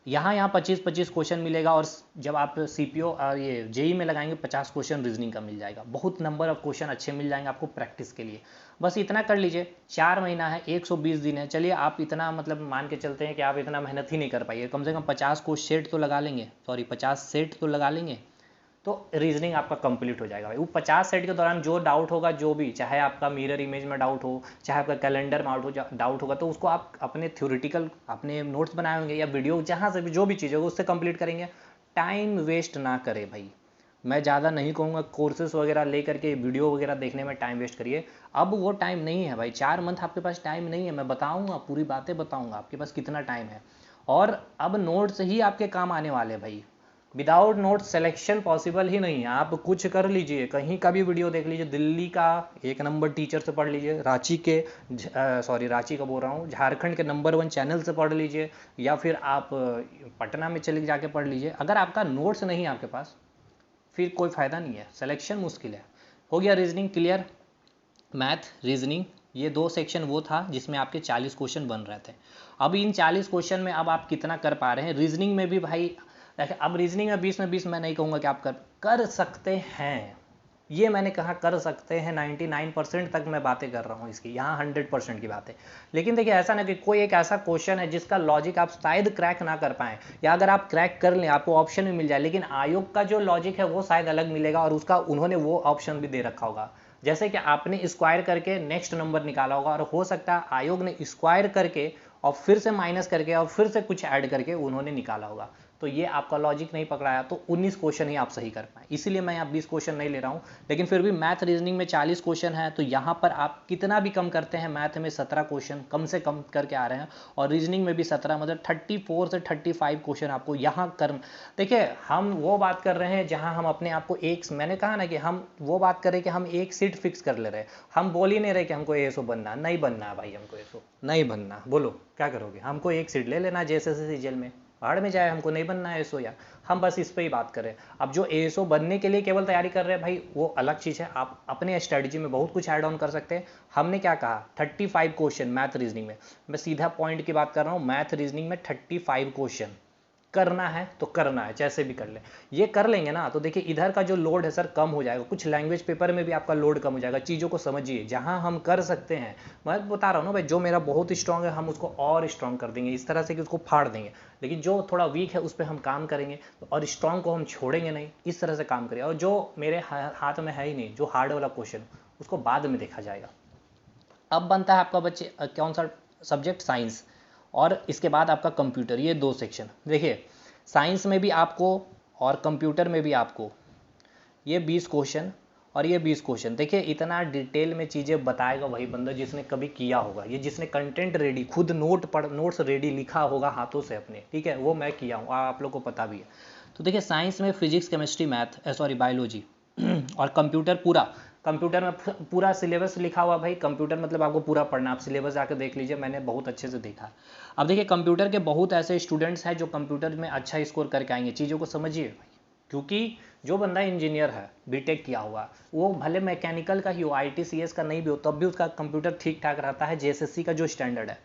यहाँ 25-25 क्वेश्चन मिलेगा और जब आप सीपीओ और ये जेई में लगाएंगे 50 क्वेश्चन रीजनिंग का मिल जाएगा। बहुत नंबर ऑफ क्वेश्चन अच्छे मिल जाएंगे आपको प्रैक्टिस के लिए। बस इतना कर लीजिए, 4 महीना है, 120 दिन है। चलिए आप इतना मतलब मान के चलते हैं कि आप इतना मेहनत ही नहीं कर पाइए, कम से कम 50 को सेट तो लगा लेंगे, सॉरी 50 सेट तो लगा लेंगे, तो रीजनिंग आपका कंप्लीट हो जाएगा भाई। वो 50 सेट के दौरान जो डाउट होगा, जो भी, चाहे आपका मिरर इमेज में डाउट हो, चाहे आपका कैलेंडर में डाउट होगा, तो उसको आप अपने थ्योरेटिकल अपने नोट्स बनाए होंगे या वीडियो जहाँ से भी जो भी चीज़ होगी उससे कंप्लीट करेंगे। टाइम वेस्ट ना करें भाई, मैं ज़्यादा नहीं कहूँगा कोर्सेज वगैरह ले करके वीडियो वगैरह देखने में टाइम वेस्ट करिए। अब वो टाइम नहीं है भाई, 4 मंथ आपके पास टाइम नहीं है। मैं बताऊँगा, पूरी बातें बताऊँगा आपके पास कितना टाइम है। और अब नोट्स ही आपके काम आने वाले भाई, विदाउट नोट सिलेक्शन पॉसिबल ही नहीं है। आप कुछ कर लीजिए, कहीं का भी वीडियो देख लीजिए, दिल्ली का 1 नंबर टीचर से पढ़ लीजिए, रांची के सॉरी रांची का बोल रहा हूँ, झारखंड के नंबर 1 चैनल से पढ़ लीजिए, या फिर आप पटना में चले जाके पढ़ लीजिए। अगर आपका नोट्स नहीं है आपके पास फिर कोई फ़ायदा नहीं है, सिलेक्शन मुश्किल है। हो गया रीजनिंग क्लियर। मैथ रीजनिंग ये 2 सेक्शन वो था जिसमें आपके 40 क्वेश्चन बन रहे थे। अब इन 40 क्वेश्चन में अब आप कितना कर पा रहे हैं रीजनिंग में भी भाई। देखिए अब रीजनिंग में 20 में 20 मैं नहीं कहूँगा कि आप कर सकते हैं, ये मैंने कहा कर सकते हैं। 99% तक मैं बातें कर रहा हूँ इसकी, यहाँ 100% की बात है। लेकिन देखिए ऐसा ना कि कोई एक ऐसा क्वेश्चन है जिसका लॉजिक आप शायद क्रैक ना कर पाएँ, या अगर आप क्रैक कर लें आपको ऑप्शन भी मिल जाए, लेकिन आयोग का जो लॉजिक है वो शायद अलग मिलेगा और उसका उन्होंने वो ऑप्शन भी दे रखा होगा। जैसे कि आपने स्क्वायर करके नेक्स्ट नंबर निकाला होगा और हो सकता है आयोग ने स्क्वायर करके और फिर से माइनस करके और फिर से कुछ ऐड करके उन्होंने निकाला होगा। तो ये आपका लॉजिक नहीं पकड़ाया तो 19 क्वेश्चन ही आप सही कर पाए, इसीलिए मैं यहाँ 20 क्वेश्चन नहीं ले रहा हूँ। लेकिन फिर भी मैथ रीजनिंग में 40 क्वेश्चन है, तो यहाँ पर आप कितना भी कम करते हैं, मैथ में 17 क्वेश्चन कम से कम करके आ रहे हैं और रीजनिंग में भी 17, मतलब 34 से 35 क्वेश्चन आपको यहाँ कर। देखिए हम वो बात कर रहे हैं जहाँ हम अपने आप को एक, मैंने कहा ना कि हम वो बात करें कि हम एक सीट फिक्स कर ले रहे हैं। हम बोल ही नहीं रहे कि हमको एएसओ बनना, नहीं बनना है भाई, हमको एएसओ नहीं बनना। बोलो क्या करोगे, हमको एक सीट ले लेना जैसे सीजीएल में, पहाड़ में जाए, हमको नहीं बनना है एएसओ यार। हम बस इस पे ही बात करें। अब जो एएसओ बनने के लिए केवल तैयारी कर रहे हैं भाई वो अलग चीज़ है, आप अपने स्ट्रेटजी में बहुत कुछ ऐड ऑन कर सकते हैं। हमने क्या कहा 35 क्वेश्चन मैथ रीजनिंग में, मैं सीधा पॉइंट की बात कर रहा हूँ। मैथ रीजनिंग में 35 क्वेश्चन करना है तो करना है, जैसे भी कर ले। ये कर लेंगे ना तो देखिए इधर का जो लोड है सर कम हो जाएगा, कुछ लैंग्वेज पेपर में भी आपका लोड कम हो जाएगा। चीज़ों को समझिए, जहाँ हम कर सकते हैं, मैं बता रहा हूँ ना भाई, जो मेरा बहुत स्ट्रांग है हम उसको और स्ट्रांग कर देंगे, इस तरह से कि उसको फाड़ देंगे। लेकिन जो थोड़ा वीक है उस पर हम काम करेंगे, और स्ट्रांग को हम छोड़ेंगे नहीं, इस तरह से काम करेंगे। और जो मेरे हाथ में है ही नहीं, जो हार्ड वाला क्वेश्चन, उसको बाद में देखा जाएगा। अब बनता है आपका बच्चे कौन सा सब्जेक्ट, साइंस, और इसके बाद आपका कंप्यूटर। ये दो सेक्शन देखिए, साइंस में भी आपको और कंप्यूटर में भी आपको ये 20 क्वेश्चन और ये 20 क्वेश्चन। देखिए इतना डिटेल में चीज़ें बताएगा वही बंदा जिसने कभी किया होगा, ये जिसने कंटेंट रेडी, खुद नोट्स रेडी लिखा होगा हाथों से अपने, ठीक है, वो मैं किया हूँ, आप लोग को पता भी है। तो देखिए साइंस में physics, chemistry, math, sorry biology, और कंप्यूटर कंप्यूटर में पूरा सिलेबस लिखा हुआ भाई। कंप्यूटर मतलब आपको पूरा पढ़ना, आप सिलेबस जाकर देख लीजिए, मैंने बहुत अच्छे से देखा। अब देखिए कंप्यूटर के बहुत ऐसे स्टूडेंट्स हैं जो कंप्यूटर में अच्छा स्कोर करके आएंगे, चीज़ों को समझिए भाई। क्योंकि जो बंदा इंजीनियर है, बीटेक किया हुआ, वो भले मैकेनिकल का ही हो, ITCS का नहीं भी हो, तब भी उसका कंप्यूटर ठीक ठाक रहता है, JSSC का जो स्टैंडर्ड है।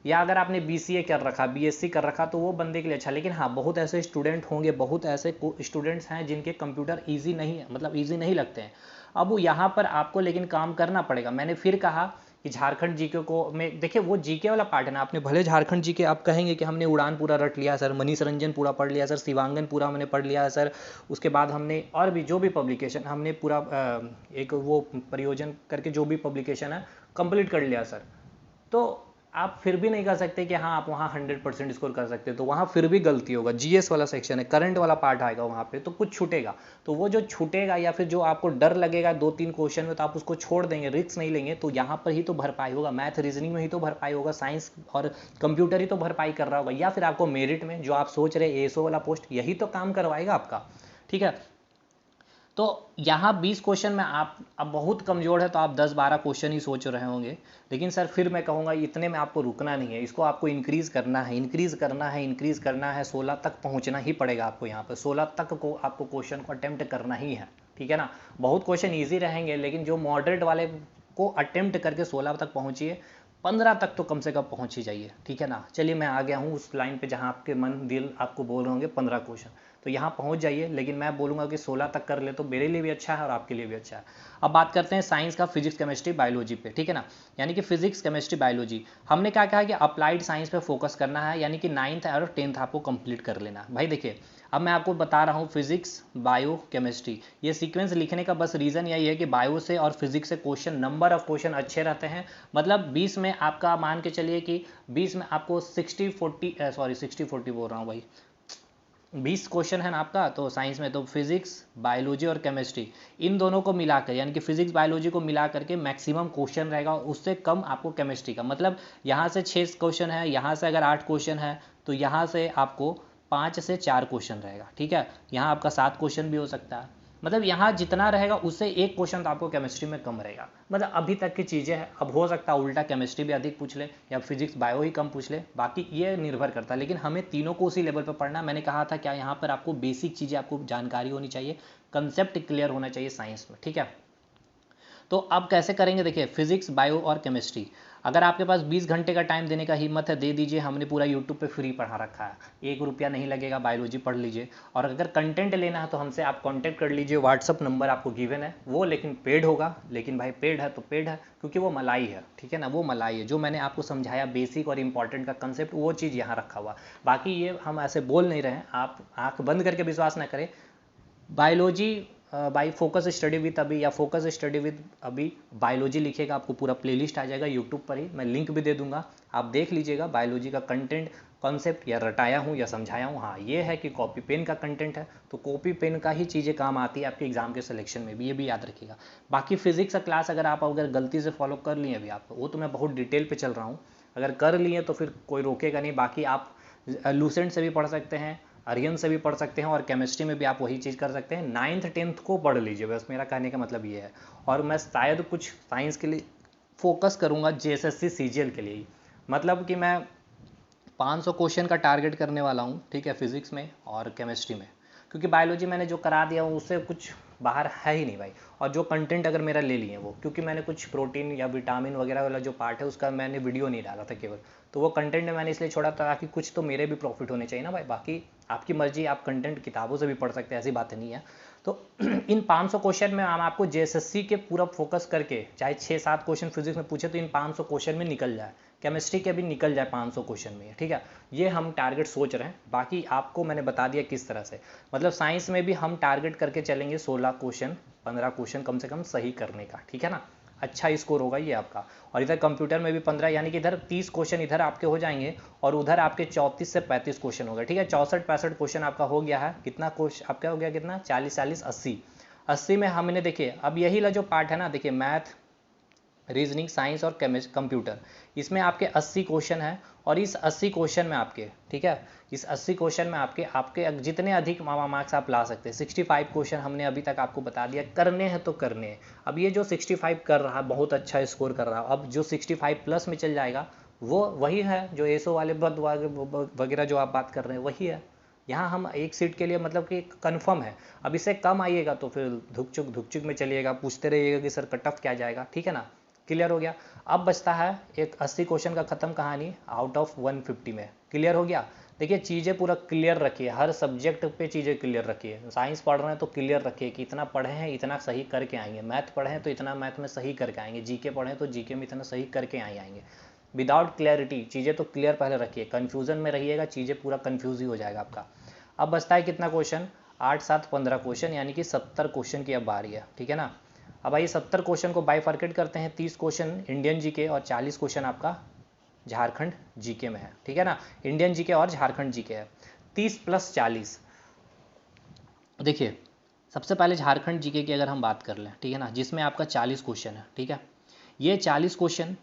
या अगर आपने BCA कर रखा, BSc कर रखा, तो वो बंदे के लिए अच्छा। लेकिन हाँ, बहुत ऐसे स्टूडेंट होंगे, बहुत ऐसे स्टूडेंट्स हैं जिनके कंप्यूटर ईजी नहीं है, मतलब ईजी नहीं लगते हैं। अब वो यहाँ पर आपको लेकिन काम करना पड़ेगा। मैंने फिर कहा कि झारखंड जीके को में देखिए, वो जीके वाला पार्ट है ना, आपने भले झारखंड जीके आप कहेंगे कि हमने उड़ान पूरा रट लिया सर, मनीष रंजन पूरा पढ़ लिया सर, शिवांगन पूरा हमने पढ़ लिया सर, उसके बाद हमने और भी जो भी पब्लिकेशन हमने पूरा एक वो प्रयोजन करके जो भी पब्लिकेशन है कंप्लीट कर लिया सर, तो आप फिर भी नहीं कर सकते कि हाँ आप वहाँ 100% स्कोर कर सकते, तो वहाँ फिर भी गलती होगा। GS वाला सेक्शन है, करंट वाला पार्ट आएगा वहाँ पे, तो कुछ छूटेगा। तो वो जो छूटेगा या फिर जो आपको डर लगेगा 2-3 क्वेश्चन में, तो आप उसको छोड़ देंगे, रिस्क नहीं लेंगे, तो यहाँ पर ही तो भरपाई होगा, मैथ रीजनिंग में ही तो भरपाई होगा, साइंस और कंप्यूटर ही तो भरपाई कर रहा होगा। या फिर आपको मेरिट में जो आप सोच रहे ASO वाला पोस्ट, यही तो काम करवाएगा आपका, ठीक है। तो यहाँ 20 क्वेश्चन में आप अब बहुत कमज़ोर है तो आप 10-12 क्वेश्चन ही सोच रहे होंगे। लेकिन सर फिर मैं कहूँगा इतने में आपको रुकना नहीं है, इसको आपको इंक्रीज़ करना है, इंक्रीज़ करना है, इंक्रीज़ करना है। 16 तक पहुँचना ही पड़ेगा आपको। यहाँ पर 16 तक को आपको क्वेश्चन को अटेम्प्ट करना ही है, ठीक है ना। बहुत क्वेश्चन ईजी रहेंगे, लेकिन जो मॉडरेट वाले को अटेम्प्ट करके 16 तक पहुँचिए, 15 तक तो कम से कम पहुँच ही जाइए, ठीक है ना। चलिए मैं आ गया हूँ उस लाइन पे जहाँ आपके मन दिल आपको बोल रहे होंगे 15 क्वेश्चन, तो यहाँ पहुँच जाइए। लेकिन मैं बोलूँगा कि 16 तक कर ले तो मेरे लिए भी अच्छा है और आपके लिए भी अच्छा है। अब बात करते हैं साइंस का, फिजिक्स, केमिस्ट्री, बायोलॉजी पे, ठीक है ना। यानी कि फिजिक्स, केमिस्ट्री, बायोलॉजी हमने क्या कहा कि अप्लाइड साइंस पे फोकस करना है, यानी कि 9th और 10th आपको कंप्लीट कर लेना है भाई। देखिए अब मैं आपको बता रहा हूँ फिजिक्स, बायो, केमिस्ट्री, ये सीक्वेंस लिखने का बस रीज़न यही है कि बायो से और फिजिक्स से क्वेश्चन, नंबर ऑफ क्वेश्चन अच्छे रहते हैं। मतलब 20 में आपका मान के चलिए कि 20 में आपको 60-40 बोल रहा हूँ भाई, 20 क्वेश्चन है ना आपका, तो साइंस में तो फिजिक्स, बायोलॉजी और केमिस्ट्री, इन दोनों को मिलाकर, यानी कि फिजिक्स बायोलॉजी को मिला करके मैक्सिमम क्वेश्चन रहेगा, उससे कम आपको केमिस्ट्री का। मतलब यहाँ से 6 क्वेश्चन है, यहाँ से अगर 8 क्वेश्चन है, तो यहाँ से आपको 5 से 4 क्वेश्चन रहेगा, ठीक है। यहाँ आपका 7 क्वेश्चन भी हो सकता है। मतलब यहाँ जितना रहेगा उससे 1 क्वेश्चन तो आपको केमिस्ट्री में कम रहेगा। मतलब अभी तक की चीज़ें हैं, अब हो सकता है उल्टा केमिस्ट्री भी अधिक पूछ ले या फिजिक्स बायो ही कम पूछ ले, बाकी ये निर्भर करता है। लेकिन हमें तीनों को उसी लेवल पर पढ़ना। मैंने कहा था क्या, यहाँ पर आपको बेसिक चीज़ें, आपको जानकारी होनी चाहिए, कंसेप्ट क्लियर होना चाहिए साइंस में, ठीक है। तो अब कैसे करेंगे, देखिए फिजिक्स, बायो और केमिस्ट्री, अगर आपके पास 20 घंटे का टाइम देने का हिम्मत है, दे दीजिए। हमने पूरा यूट्यूब पे फ्री पढ़ा रखा है, 1 रुपया नहीं लगेगा, बायोलॉजी पढ़ लीजिए। और अगर कंटेंट लेना है तो हमसे आप कांटेक्ट कर लीजिए, व्हाट्सअप नंबर आपको गिवन है, वो लेकिन पेड होगा। लेकिन भाई पेड है तो पेड है, क्योंकि वो मलाई है, ठीक है ना, वो मलाई है। जो मैंने आपको समझाया बेसिक और इंपॉर्टेंट का कंसेप्ट, वो चीज़ यहाँ रखा हुआ। बाकी ये हम ऐसे बोल नहीं रहे हैं, आप आँख बंद करके विश्वास ना करें। Biology by focus study with अभी, या फोकस स्टडी विद अभी बायोलॉजी लिखेगा, आपको पूरा प्लेलिस्ट आ जाएगा यूट्यूब पर ही, मैं लिंक भी दे दूंगा, आप देख लीजिएगा। बायोलॉजी का कंटेंट, कॉन्सेप्ट या रटाया हूँ या समझाया हूँ। हाँ ये है कि कॉपी पेन का कंटेंट है, तो कॉपी पेन का ही चीज़ें काम आती है आपके एग्जाम के सिलेक्शन में भी, ये भी याद रखिएगा। बाकी फिजिक्स का क्लास अगर गलती से फॉलो कर लिए अभी आप, वो तो मैं बहुत डिटेल पे चल रहा हूँ, अगर कर लिए तो फिर कोई रोकेगा नहीं। बाकी आप लूसेंट से भी पढ़ सकते हैं, आर्यन से भी पढ़ सकते हैं, और केमिस्ट्री में भी आप वही चीज़ कर सकते हैं। 9th 10th को पढ़ लीजिए, बस मेरा कहने का मतलब ये है। और मैं शायद कुछ साइंस के लिए फोकस करूँगा, JSSC CGL के लिए ही। मतलब कि मैं 500 क्वेश्चन का टारगेट करने वाला हूँ, ठीक है, फिजिक्स में और केमिस्ट्री में, क्योंकि बायोलॉजी मैंने जो करा दिया हूँ उससे कुछ बाहर है ही नहीं भाई। और जो कंटेंट अगर मेरा ले लिए वो, क्योंकि मैंने कुछ प्रोटीन या विटामिन वगैरह वाला जो पार्ट है उसका मैंने वीडियो नहीं डाला था केवल, तो वो कंटेंट मैंने इसलिए छोड़ा था ताकि कुछ तो मेरे भी प्रॉफिट होने चाहिए ना भाई। बाकी आपकी मर्जी, आप कंटेंट किताबों से भी पढ़ सकते हैं, ऐसी बात नहीं है। तो इन 500 क्वेश्चन में हम आपको जेएसएससी के पूरा फोकस करके, चाहे 6-7 क्वेश्चन फिजिक्स में पूछे तो इन 500 क्वेश्चन में निकल जाए, केमिस्ट्री के भी निकल जाए 500 क्वेश्चन में, ठीक है। ये हम टारगेट सोच रहे हैं, बाकी आपको मैंने बता दिया किस तरह से। मतलब साइंस में भी हम टारगेट करके चलेंगे 16 क्वेश्चन, 15 क्वेश्चन कम से कम सही करने का, ठीक है ना। अच्छा स्कोर होगा ये आपका। और इधर कंप्यूटर में भी 15, यानी कि इधर 30 क्वेश्चन इधर आपके हो जाएंगे और उधर आपके 34 से 35 क्वेश्चन हो गए, ठीक है। 64-65 क्वेश्चन आपका हो गया है। कितना क्वेश्चन आपका हो गया, कितना, 40-40 80। 80 में हमने देखिए अब यही ला जो पार्ट है ना, देखिए मैथ, रीजनिंग, साइंस और कंप्यूटर, इसमें आपके 80 क्वेश्चन हैं। और इस 80 क्वेश्चन में आपके, ठीक है, इस 80 क्वेश्चन में आपके जितने अधिक मार्क्स आप ला सकते हैं, 65 क्वेश्चन हमने अभी तक आपको बता दिया, करने हैं तो करने हैं। अब ये जो 65 कर रहा है बहुत अच्छा स्कोर कर रहा है, अब जो 65 प्लस में चल जाएगा वो वही है जो एसओ वाले पद वगैरह जो आप बात कर रहे हैं वही है। यहाँ हम एक सीट के लिए मतलब कि कंफर्म है। अब इससे कम आइएगा तो फिर धुकचुक में चलिएगा, पूछते रहिएगा कि सर कट ऑफ क्या जाएगा, ठीक है ना। क्लियर हो गया। अब बचता है एक 80 क्वेश्चन का खत्म कहानी आउट ऑफ 150 में। क्लियर हो गया। देखिए चीज़ें पूरा क्लियर रखिए, हर सब्जेक्ट पे चीज़ें क्लियर रखिए। साइंस पढ़ रहे हैं तो क्लियर रखिए कि इतना पढ़े हैं इतना सही करके आएंगे, मैथ पढ़े हैं तो इतना मैथ में सही करके आएंगे, जीके पढ़े हैं तो जीके में इतना सही करके आएंगे। विदाउट क्लैरिटी चीज़ें तो क्लियर पहले रखिए, कन्फ्यूज़न में रहिएगा चीज़ें पूरा कन्फ्यूज ही हो जाएगा आपका। अब बचता है कितना क्वेश्चन, 8-7-15 क्वेश्चन, यानी कि 70 क्वेश्चन की अब बारी है, ठीक है ना। अब आइए 70 क्वेश्चन को बाइफर्केट करते हैं, 30 क्वेश्चन इंडियन जीके और 40 क्वेश्चन आपका झारखंड जीके में है, ठीक है ना। इंडियन जीके और झारखंड जीके है। 30 + 40, देखिए सबसे पहले झारखंड जीके की अगर हम बात कर लें, ठीक है ना, जिसमें आपका 40 क्वेश्चन है, ठीक है। ये 40 क्वेश्चन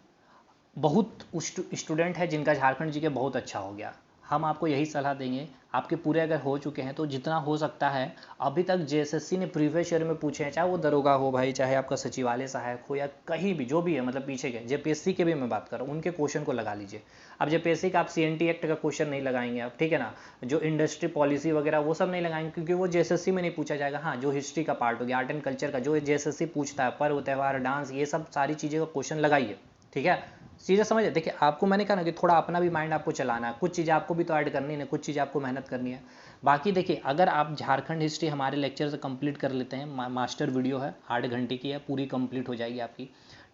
बहुत स्टूडेंट है जिनका झारखंड जीके बहुत अच्छा हो गया। हम आपको यही सलाह देंगे, आपके पूरे अगर हो चुके हैं तो जितना हो सकता है अभी तक जेएसएससी ने प्रीवियस ईयर में पूछे हैं, चाहे वो दरोगा हो भाई, चाहे आपका सचिवालय सहायक हो या कहीं भी जो भी है, मतलब पीछे के जेपीएससी के भी मैं बात कर रहा हूँ, उनके क्वेश्चन को लगा लीजिए। अब जेपीएससी का आप सीएनटी एक्ट का क्वेश्चन नहीं लगाएंगे आप, ठीक है ना, जो इंडस्ट्री पॉलिसी वगैरह वो सब नहीं लगाएंगे क्योंकि वो जेएसएससी में नहीं पूछा जाएगा। हाँ, जो हिस्ट्री का पार्ट हो गया, आर्ट एंड कल्चर का जो जेएसएससी पूछता है, पर्व त्यौहार डांस, ये सब सारी चीज़ें का क्वेश्चन लगाइए, ठीक है। चीज़ें समझ, देखिए आपको मैंने कहा ना कि थोड़ा अपना भी माइंड आपको चलाना है, कुछ चीज़ें आपको भी तो ऐड करनी है, कुछ चीज़ें आपको मेहनत करनी है। बाकी देखिए अगर आप झारखंड हिस्ट्री हमारे लेक्चर से कंप्लीट कर लेते हैं, मास्टर वीडियो है 8 घंटे की है, पूरी कंप्लीट हो जाएगी आपकी।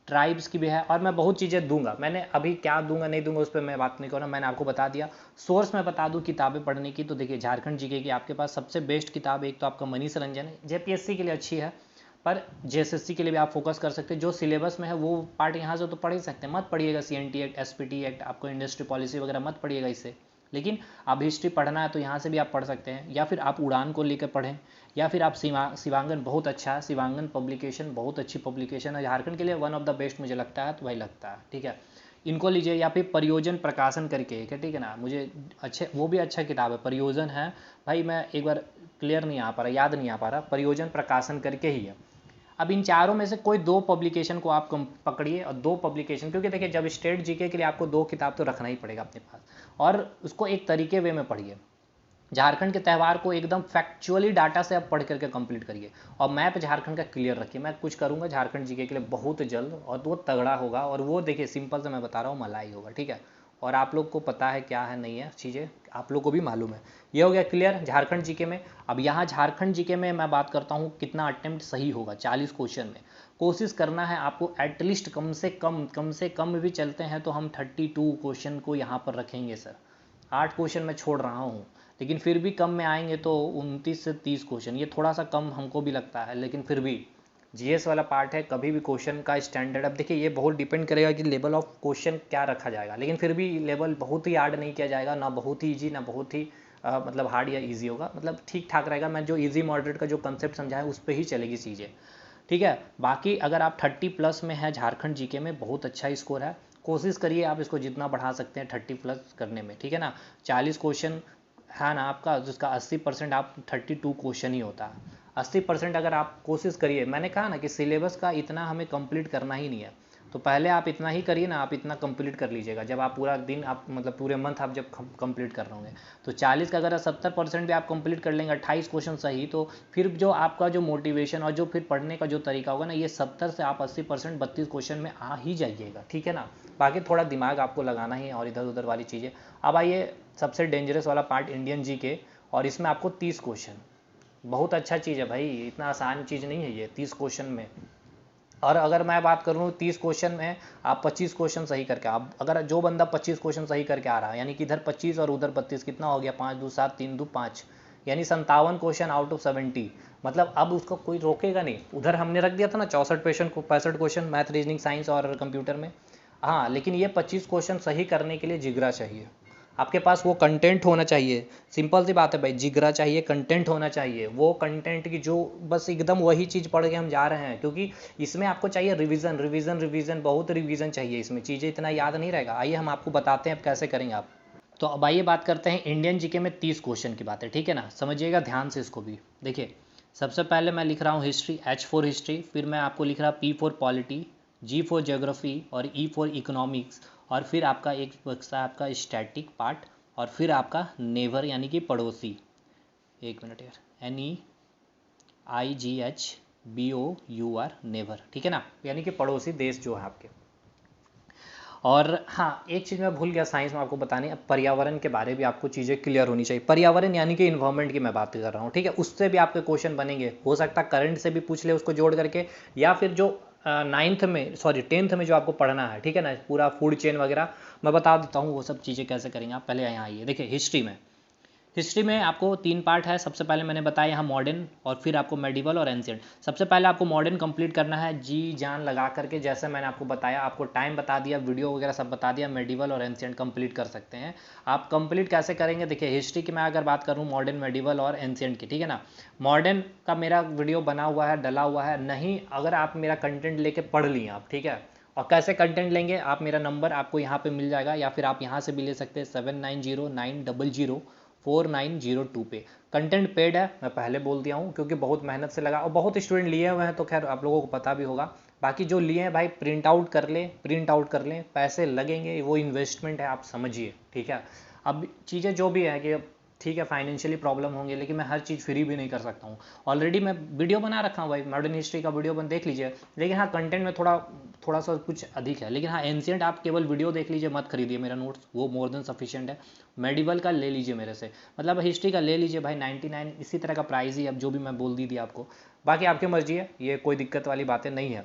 ट्राइब्स की भी है और मैं बहुत चीज़ें दूंगा, मैंने अभी क्या दूंगा नहीं दूंगा उस पर मैं बात नहीं करूँगा, मैंने आपको बता दिया। सोर्स में बता दूँ किताबें पढ़ने की, तो देखिए झारखंड जीके की आपके पास सबसे बेस्ट किताब एक तो आपका मनीष रंजन है, जेपीएससी के लिए अच्छी है, पर जेएसएससी के लिए भी आप फोकस कर सकते हैं। जो सिलेबस में है वो पार्ट यहाँ से तो पढ़ ही सकते हैं, मत पढ़िएगा सीएनटी एक्ट, एसपीटी एक्ट, आपको इंडस्ट्री पॉलिसी वगैरह मत पढ़िएगा इससे। लेकिन आप हिस्ट्री पढ़ना है तो यहाँ से भी आप पढ़ सकते हैं, या फिर आप उड़ान को लेकर पढ़ें, या फिर आप शिवांगन बहुत अच्छा है, शिवांगन पब्लिकेशन बहुत अच्छी पब्लिकेशन है, झारखंड के लिए वन ऑफ द बेस्ट मुझे लगता है, तो वही लगता है, ठीक है, इनको लीजिए। या फिर परियोजन प्रकाशन करके एक है, ठीक है ना, मुझे अच्छे वो भी अच्छा किताब है, परियोजन है भाई, मैं एक बार क्लियर नहीं आ पा रहा, याद नहीं आ पा रहा, परियोजन प्रकाशन करके ही है। अब इन चारों में से कोई 2 पब्लिकेशन को आप पकड़िए, और 2 पब्लिकेशन, क्योंकि देखिए जब स्टेट जीके के लिए आपको 2 किताब तो रखना ही पड़ेगा अपने पास, और उसको एक तरीके वे में पढ़िए। झारखंड के त्यौहार को एकदम फैक्चुअली डाटा से आप पढ़ करके कंप्लीट करिए, और मैप झारखंड का क्लियर रखिए। मैं कुछ करूंगा झारखंड जीके के लिए बहुत जल्द, और वो तगड़ा होगा, और वो देखिए सिंपल से मैं बता रहा हूँ, मलाई होगा, ठीक है। और आप लोग को पता है क्या है नहीं है चीज़ें, आप लोग को भी मालूम है। ये हो गया क्लियर झारखंड जीके में। अब यहाँ झारखंड जीके में मैं बात करता हूँ कितना अटेम्प्ट सही होगा 40 क्वेश्चन में। कोशिश करना है आपको एटलीस्ट कम से कम भी चलते हैं तो हम 32 क्वेश्चन को यहाँ पर रखेंगे सर। 8 क्वेश्चन मैं छोड़ रहा हूँ, लेकिन फिर भी कम में आएंगे तो 29 से 30 क्वेश्चन, ये थोड़ा सा कम हमको भी लगता है, लेकिन फिर भी जीएस वाला पार्ट है, कभी भी क्वेश्चन का स्टैंडर्ड, अब देखिए ये बहुत डिपेंड करेगा कि लेवल ऑफ क्वेश्चन क्या रखा जाएगा, लेकिन फिर भी लेवल बहुत ही हार्ड नहीं किया जाएगा, ना बहुत ही ईजी ना बहुत ही मतलब हार्ड या इजी होगा, मतलब ठीक ठाक रहेगा। मैं जो इजी मॉडरेट का जो कंसेप्ट समझाया उस पर ही चलेगी चीज़ें, ठीक है। बाकी अगर आप 30+ में है झारखंड जीके में, बहुत अच्छा स्कोर है, कोशिश करिए आप इसको जितना बढ़ा सकते हैं 30+ करने में, ठीक है ना। 40 क्वेश्चन है ना आपका, जिसका 80% आप 32 क्वेश्चन ही होता है। 80% अगर आप कोशिश करिए, मैंने कहा ना कि सिलेबस का इतना हमें कंप्लीट करना ही नहीं है, तो पहले आप इतना ही करिए ना, आप इतना कंप्लीट कर लीजिएगा। जब आप पूरा दिन आप मतलब पूरे मंथ आप जब कंप्लीट कर रहे होंगे, तो 40 का अगर 70% भी आप कंप्लीट कर लेंगे, 28 क्वेश्चन सही, तो फिर जो आपका जो मोटिवेशन और जो फिर पढ़ने का जो तरीका होगा ना, ये 70 से आप 80% 32 क्वेश्चन में आ ही जाइएगा, ठीक है ना। बाकी थोड़ा दिमाग आपको लगाना ही है और इधर उधर वाली चीज़ें। अब आइए सबसे डेंजरस वाला पार्ट इंडियन जीके, और इसमें आपको 30 क्वेश्चन, बहुत अच्छा चीज़ है भाई, इतना आसान चीज़ नहीं है ये 30 क्वेश्चन में। और अगर मैं बात करूँ 30 क्वेश्चन में आप 25 क्वेश्चन सही करके, आप अगर जो बंदा 25 क्वेश्चन सही करके आ रहा है, यानी कि इधर 25 और उधर 32, कितना हो गया, 5 2 7 3 2 5, यानी 57 क्वेश्चन आउट ऑफ 70। मतलब अब उसको कोई रोकेगा नहीं। उधर हमने रख दिया था ना 64 क्वेश्चन को, 65 क्वेश्चन मैथ, रीजनिंग, साइंस और कंप्यूटर में। हाँ, लेकिन ये 25 क्वेश्चन सही करने के लिए जिगरा चाहिए, आपके पास वो कंटेंट होना चाहिए। सिंपल सी बात है भाई, जिगरा चाहिए, कंटेंट होना चाहिए, वो कंटेंट की जो बस एकदम वही चीज़ पढ़ के हम जा रहे हैं, क्योंकि इसमें आपको चाहिए रिवीजन रिवीजन रिवीजन, बहुत रिवीजन चाहिए इसमें, चीज़ें इतना याद नहीं रहेगा। आइए हम आपको बताते हैं अब कैसे करेंगे आप। तो अब आइए बात करते हैं इंडियन जीके में 30 क्वेश्चन की बात है, ठीक है ना, समझिएगा ध्यान से इसको भी। देखिए, सबसे पहले मैं लिख रहा हूँ हिस्ट्री, H फॉर हिस्ट्री, फिर मैं आपको लिख रहा P for polity, G for geography और E फॉर इकोनॉमिक्स, और फिर आपका एक बक्सा है आपका स्टैटिक पार्ट, और फिर आपका नेवर यानी कि पड़ोसी, एक मिनट यार, NEIGHBOUR, नेवर, ठीक है ना, यानी कि पड़ोसी देश जो है आपके। और हाँ, एक चीज़ मैं भूल गया साइंस में आपको बताने, अब पर्यावरण के बारे में आपको चीज़ें क्लियर होनी चाहिए। पर्यावरण यानी कि इन्वायरमेंट की मैं बात कर रहा हूँ, ठीक है, उससे भी आपके क्वेश्चन बनेंगे, हो सकता है करंट से भी पूछ ले उसको जोड़ करके, या फिर जो 9th में, सॉरी 10th में जो आपको पढ़ना है, ठीक है ना, पूरा फूड चेन वगैरह मैं बता देता हूँ वो सब चीज़ें कैसे करेंगे आप। पहले यहाँ आइए, देखिए हिस्ट्री में आपको 3 पार्ट है। सबसे पहले मैंने बताया यहाँ मॉडर्न, और फिर आपको मेडिवल और एंशिएंट। सबसे पहले आपको मॉडर्न कंप्लीट करना है जी जान लगा करके, जैसे मैंने आपको बताया, आपको टाइम बता दिया, वीडियो वगैरह सब बता दिया। मेडिवल और एंशिएंट कंप्लीट कर सकते हैं आप। कंप्लीट कैसे करेंगे, देखिए हिस्ट्री की मैं अगर बात करूँ, मॉडर्न, मेडिवल और एंशिएंट की, ठीक है ना, मॉडर्न का मेरा वीडियो बना हुआ है, डला हुआ है, नहीं अगर आप मेरा कंटेंट लेके पढ़ लिए आप, ठीक है। और कैसे कंटेंट लेंगे आप, मेरा नंबर आपको यहाँ पे मिल जाएगा, या फिर आप यहाँ से भी ले सकते हैं 7909004902 पे। कंटेंट पेड है, मैं पहले बोल दिया हूँ, क्योंकि बहुत मेहनत से लगा और बहुत स्टूडेंट लिए हुए हैं, तो खैर आप लोगों को पता भी होगा। बाकी जो लिए हैं भाई, प्रिंट आउट कर लें, प्रिंट आउट कर लें, पैसे लगेंगे, वो इन्वेस्टमेंट है, आप समझिए, ठीक है। अब चीज़ें जो भी है कि ठीक है, फाइनेंशियली प्रॉब्लम होंगे, लेकिन मैं हर चीज़ फ्री भी नहीं कर सकता हूँ। ऑलरेडी मैं वीडियो बना रखा हूँ भाई, मॉडर्न हिस्ट्री का वीडियो बन देख लीजिए, लेकिन हाँ कंटेंट में थोड़ा सा कुछ अधिक है। लेकिन हाँ, एंशिएंट आप केवल वीडियो देख लीजिए, मत खरीदिए मेरा नोट्स, वो मोर देन सफिशिएंट है। मेडिवल का ले लीजिए मेरे से, मतलब हिस्ट्री का ले लीजिए भाई, 99 इसी तरह का प्राइस ही, अब जो भी मैं बोल दी थी आपको, बाकी आपकी मर्जी है, ये कोई दिक्कत वाली बातें नहीं है।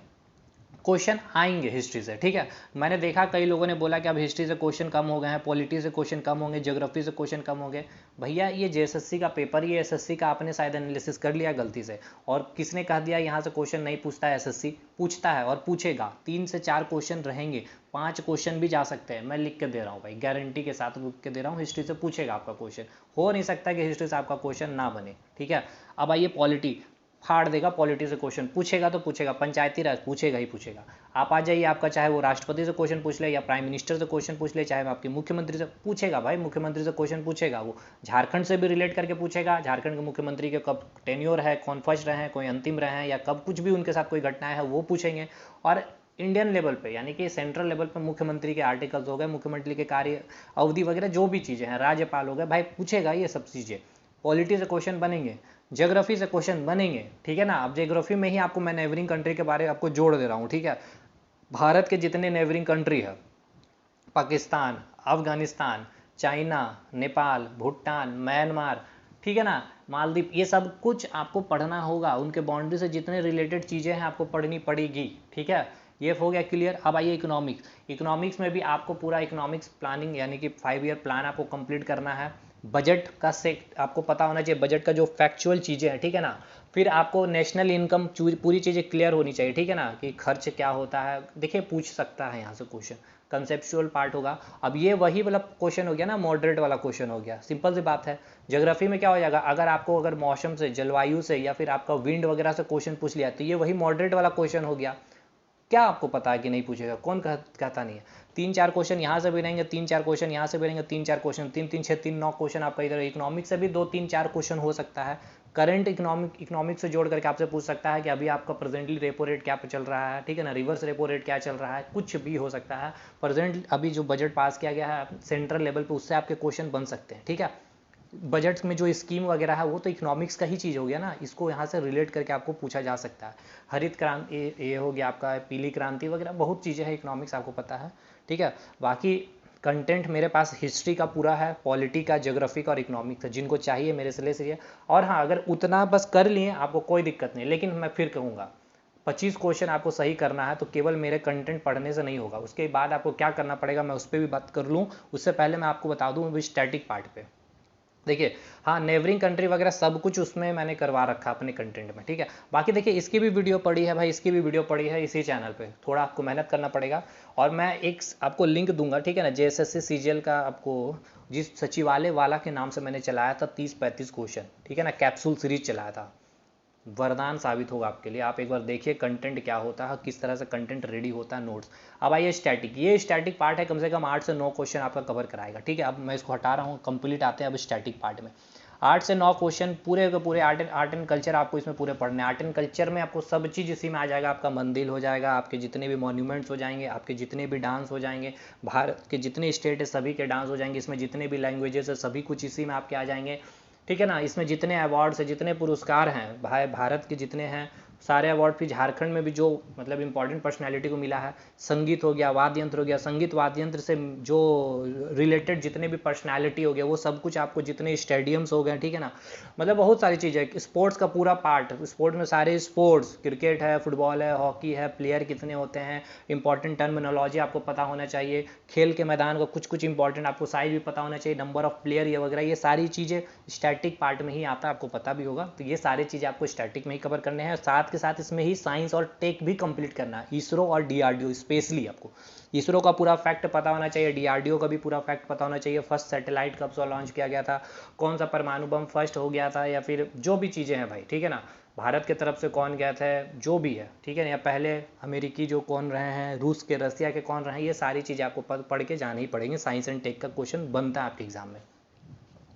क्वेश्चन आएंगे हिस्ट्री से, ठीक है। मैंने देखा कई लोगों ने बोला कि अब हिस्ट्री से क्वेश्चन कम हो गए हैं, पॉलिटी से क्वेश्चन कम होंगे, ज्योग्राफी से क्वेश्चन कम हो गए। भैया ये जेएसएससी का पेपर, ये एसएससी का आपने शायद एनालिसिस कर लिया गलती से, और किसने कह दिया यहाँ से क्वेश्चन नहीं पूछता है, एसएससी पूछता है और पूछेगा। 3 से 4 क्वेश्चन रहेंगे, 5 क्वेश्चन भी जा सकते हैं, मैं लिख के दे रहा हूँ भाई, गारंटी के साथ लिख के दे रहा हूँ, हिस्ट्री से पूछेगा आपका क्वेश्चन। हो नहीं सकता कि हिस्ट्री से आपका क्वेश्चन ना बने, ठीक है। अब आइए पॉलिटी, फाड़ देगा पॉलिटी से क्वेश्चन, पूछेगा तो पूछेगा, पंचायती राज पूछेगा ही पूछेगा। आप आ जाइए, आपका चाहे वो राष्ट्रपति से क्वेश्चन पूछ ले, या प्राइम मिनिस्टर से क्वेश्चन पूछ ले, चाहे आपके मुख्यमंत्री से पूछेगा भाई, मुख्यमंत्री से क्वेश्चन पूछेगा, वो झारखंड से भी रिलेट करके पूछेगा, झारखंड के मुख्यमंत्री के कब टेन्योर है, कौन फर्स्ट रहे हैं, कोई अंतिम रहे हैं, या कब कुछ भी उनके साथ कोई घटनाएं है वो पूछेंगे। और इंडियन लेवल पे यानी कि सेंट्रल लेवल पे मुख्यमंत्री के आर्टिकल्स हो गए, मुख्यमंत्री के कार्य अवधि वगैरह जो भी चीज़ें हैं, राज्यपाल हो गए भाई, पूछेगा ये सब चीज़ें। पॉलिटी से क्वेश्चन बनेंगे, ज्योग्राफी से क्वेश्चन बनेंगे, ठीक है ना। अब ज्योग्राफी में ही आपको मैं नेबरिंग कंट्री के बारे में आपको जोड़ दे रहा हूँ, ठीक है। भारत के जितने नेबरिंग कंट्री है, पाकिस्तान, अफगानिस्तान, चाइना, नेपाल, भूटान, म्यांमार, ठीक है ना, मालदीव, ये सब कुछ आपको पढ़ना होगा, उनके बाउंड्री से जितने रिलेटेड चीज़ें हैं आपको पढ़नी पड़ेगी, ठीक है। ये हो गया क्लियर। अब आइए इकोनॉमिक्स, इकोनॉमिक्स में भी आपको पूरा इकोनॉमिक्स प्लानिंग यानी कि 5 ईयर प्लान आपको कंप्लीट करना है। बजट का से आपको पता होना चाहिए, बजट का जो फैक्चुअल चीज़ें हैं, ठीक है ना। फिर आपको नेशनल इनकम पूरी चीज़ें क्लियर होनी चाहिए, ठीक है ना, कि खर्च क्या होता है, देखिए पूछ सकता है यहाँ से क्वेश्चन, कंसेप्चुअल पार्ट होगा। अब ये वही वाला क्वेश्चन हो गया ना, मॉडरेट वाला क्वेश्चन हो गया, सिंपल सी बात है। ज्योग्राफी में क्या हो जाएगा, अगर आपको अगर मौसम से, जलवायु से, या फिर आपका विंड वगैरह से क्वेश्चन पूछ लिया, तो ये वही मॉडरेट वाला क्वेश्चन हो गया। क्या आपको पता है कि नहीं पूछेगा, कौन कहता नहीं है। 3-4 क्वेश्चन यहाँ से भी रहेंगे, 3-4 क्वेश्चन यहाँ से भी रहेंगे, 3-4 क्वेश्चन, 3-3-6-3-9 क्वेश्चन आपका इधर। इकोनॉमिक्स से भी 2-3-4 क्वेश्चन हो सकता है। करंट इकोनॉमिक्स से जोड़ करके आपसे पूछ सकता है कि अभी आपका प्रेजेंटली रेपो रेट क्या चल रहा है, ठीक है ना, रिवर्स रेपो रेट क्या चल रहा है, कुछ भी हो सकता है। प्रेजेंट अभी जो बजट पास किया गया है सेंट्रल लेवल पे, उससे आपके क्वेश्चन बन सकते हैं, ठीक है। बजट में जो स्कीम वगैरह है वो तो इकोनॉमिक्स का ही चीज़ हो गया ना, इसको यहाँ से रिलेट करके आपको पूछा जा सकता है। हरित क्रांति ये हो गया आपका, पीली क्रांति वगैरह बहुत चीज़ें हैं, इकोनॉमिक्स आपको पता है, ठीक है। बाकी कंटेंट मेरे पास हिस्ट्री का पूरा है, पॉलिटी का, ज्योग्राफी का और इकोनॉमिक का, जिनको चाहिए मेरे से ले सकिए। और हाँ, अगर उतना बस कर लिए आपको कोई दिक्कत नहीं, लेकिन मैं फिर कहूँगा 25 क्वेश्चन आपको सही करना है तो केवल मेरे कंटेंट पढ़ने से नहीं होगा, उसके बाद आपको क्या करना पड़ेगा मैं उस पर भी बात कर लूँ। उससे पहले मैं आपको बता दूँ स्टैटिक पार्ट पे। देखिए, हाँ, नेबरिंग कंट्री वगैरह सब कुछ उसमें मैंने करवा रखा अपने कंटेंट में, ठीक है। बाकी देखिए, इसकी भी वीडियो पड़ी है भाई, इसकी भी वीडियो पड़ी है इसी चैनल पे, थोड़ा आपको मेहनत करना पड़ेगा। और मैं एक आपको लिंक दूंगा, ठीक है ना, जेएसएससी सीजीएल का, आपको जिस सचिवालय वाला के नाम से मैंने चलाया था 30-35 क्वेश्चन, ठीक है ना, कैप्सूल सीरीज चलाया था, वरदान साबित होगा आपके लिए। आप एक बार देखिए कंटेंट क्या होता है, किस तरह से कंटेंट रेडी होता है, नोट्स। अब आइए स्टैटिक, ये स्टैटिक पार्ट है, कम से कम 8 से 9 क्वेश्चन आपका कवर कराएगा, ठीक है। अब मैं इसको हटा रहा हूँ, कंप्लीट आते हैं अब स्टैटिक पार्ट में। 8 से 9 क्वेश्चन पूरे के पूरे आर्ट एंड कल्चर आपको इसमें पूरे पढ़ने हैं। आर्ट एंड कल्चर में आपको सब चीज़ इसी में आ जाएगा, आपका मंदिर हो जाएगा, आपके जितने भी मॉन्यूमेंट्स हो जाएंगे, आपके जितने भी डांस हो जाएंगे, भारत के जितने स्टेट है सभी के डांस हो जाएंगे, इसमें जितने भी लैंग्वेजेस है सभी कुछ इसी में आपके आ जाएंगे, ठीक है ना। इसमें जितने अवार्ड्स हैं, जितने पुरस्कार हैं भाई भारत के जितने हैं सारे अवार्ड, फिर झारखंड में भी जो मतलब इंपॉर्टेंट पर्सनैलिटी को मिला है, संगीत हो गया, वाद्य यंत्र हो गया, संगीत वाद्य यंत्र से जो रिलेटेड जितने भी पर्सनैलिटी हो गया वो सब कुछ आपको, जितने स्टेडियम्स हो गए, ठीक है ना, मतलब बहुत सारी चीज़ें। स्पोर्ट्स का पूरा पार्ट, स्पोर्ट्स में सारे स्पोर्ट्स, क्रिकेट है, फुटबॉल है, हॉकी है, प्लेयर कितने होते हैं, इंपॉर्टेंट टर्मिनोलॉजी आपको पता होना चाहिए, खेल के मैदान का कुछ कुछ इंपॉर्टेंट आपको साइज भी पता होना चाहिए, नंबर ऑफ प्लेयर ये वगैरह, ये सारी चीज़ें स्टैटिक पार्ट में ही आता है, आपको पता भी होगा। तो ये सारी चीज़ें आपको स्टैटिक में ही कवर करने हैं, साथ के साथ इसमें ही साइंस और टेक भी कंप्लीट करना है, इसरो और डीआरडीओ स्पेशली। आपको इसरो का पूरा फैक्ट पता होना चाहिए, डीआरडीओ का भी पूरा फैक्ट पता होना चाहिए, फर्स्ट सैटेलाइट कब से लॉन्च किया गया था, कौन सा परमाणु बम फर्स्ट हो गया था, या फिर जो भी चीज़ें हैं भाई, ठीक है ना, भारत की तरफ से कौन गया था, जो भी है, ठीक है ना, या पहले अमेरिकी जो कौन रहे हैं, रूस के, रसिया के कौन रहे हैं, ये सारी चीज़ें आपको पढ़ के जानी ही पड़ेंगी। साइंस एंड टेक का क्वेश्चन बनता है आपके एग्जाम में।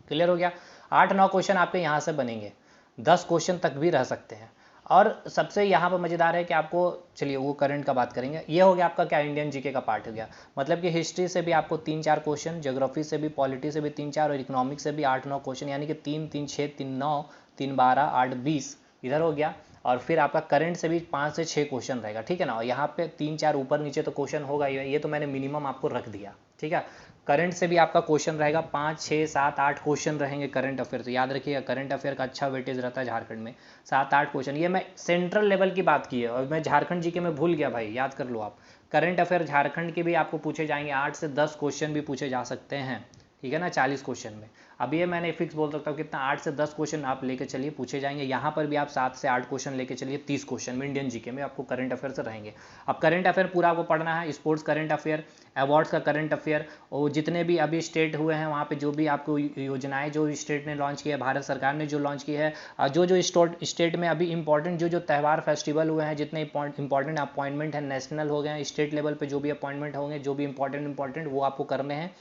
क्लियर हो गया? 8-9 क्वेश्चन आपके यहाँ से बनेंगे, 10 क्वेश्चन तक भी रह सकते हैं। और सबसे यहाँ पर मज़ेदार है कि आपको, चलिए वो करंट का बात करेंगे, ये हो गया आपका क्या, इंडियन जीके का पार्ट हो गया। मतलब कि हिस्ट्री से भी आपको 3-4 क्वेश्चन, ज्योग्राफी से भी, पॉलिटी से भी 3-4 और इकोनॉमिक्स से भी 8-9 क्वेश्चन, यानी कि 3-3-6-3-9 3-12 8-20 इधर हो गया। और फिर आपका करंट से भी 5 से 6 क्वेश्चन रहेगा, ठीक है ना। और यहाँ पे 3-4 ऊपर नीचे तो क्वेश्चन होगा ही, ये तो मैंने मिनिमम आपको रख दिया, ठीक है। करंट से भी आपका क्वेश्चन रहेगा 5, 6, 7, 8 क्वेश्चन रहेंगे करंट अफेयर से, याद रखिएगा करंट अफेयर का अच्छा वेटेज रहता है झारखंड में, 7-8 क्वेश्चन। ये मैं सेंट्रल लेवल की बात की है, और मैं झारखंड जी के में भूल गया भाई, याद कर लो आप। करंट अफेयर झारखंड के भी आपको पूछे जाएंगे, 8 से 10 क्वेश्चन भी पूछे जा सकते हैं, ठीक है ना, 40 क्वेश्चन में। अब ये मैंने फिक्स बोल सकता हूँ कितना, 8 से 10 क्वेश्चन आप लेके चलिए, पूछे जाएंगे। यहाँ पर भी आप 7 से 8 क्वेश्चन लेके चलिए, 30 क्वेश्चन में इंडियन जीके में आपको करंट अफेयर से रहेंगे। अब करंट अफेयर पूरा आपको पढ़ना है, स्पोर्ट्स करंट अफेयर, अवार्ड्स का करंट अफेयर, और जितने भी अभी स्टेट हुए हैं वहाँ पे जो भी आपको योजनाएं जो स्टेट ने लॉन्च की है, भारत सरकार ने जो लॉन्च की है, जो जो स्टेट में अभी इंपॉर्टेंट जो जो त्यौहार फेस्टिवल हुए हैं, जितने इंपॉर्टेंट अपॉइंटमेंट है, नेशनल हो गए हैं, स्टेट लेवल पे जो भी अपॉइंटमेंट होंगे, जो भी इंपॉर्टेंट वो आपको करने हैं।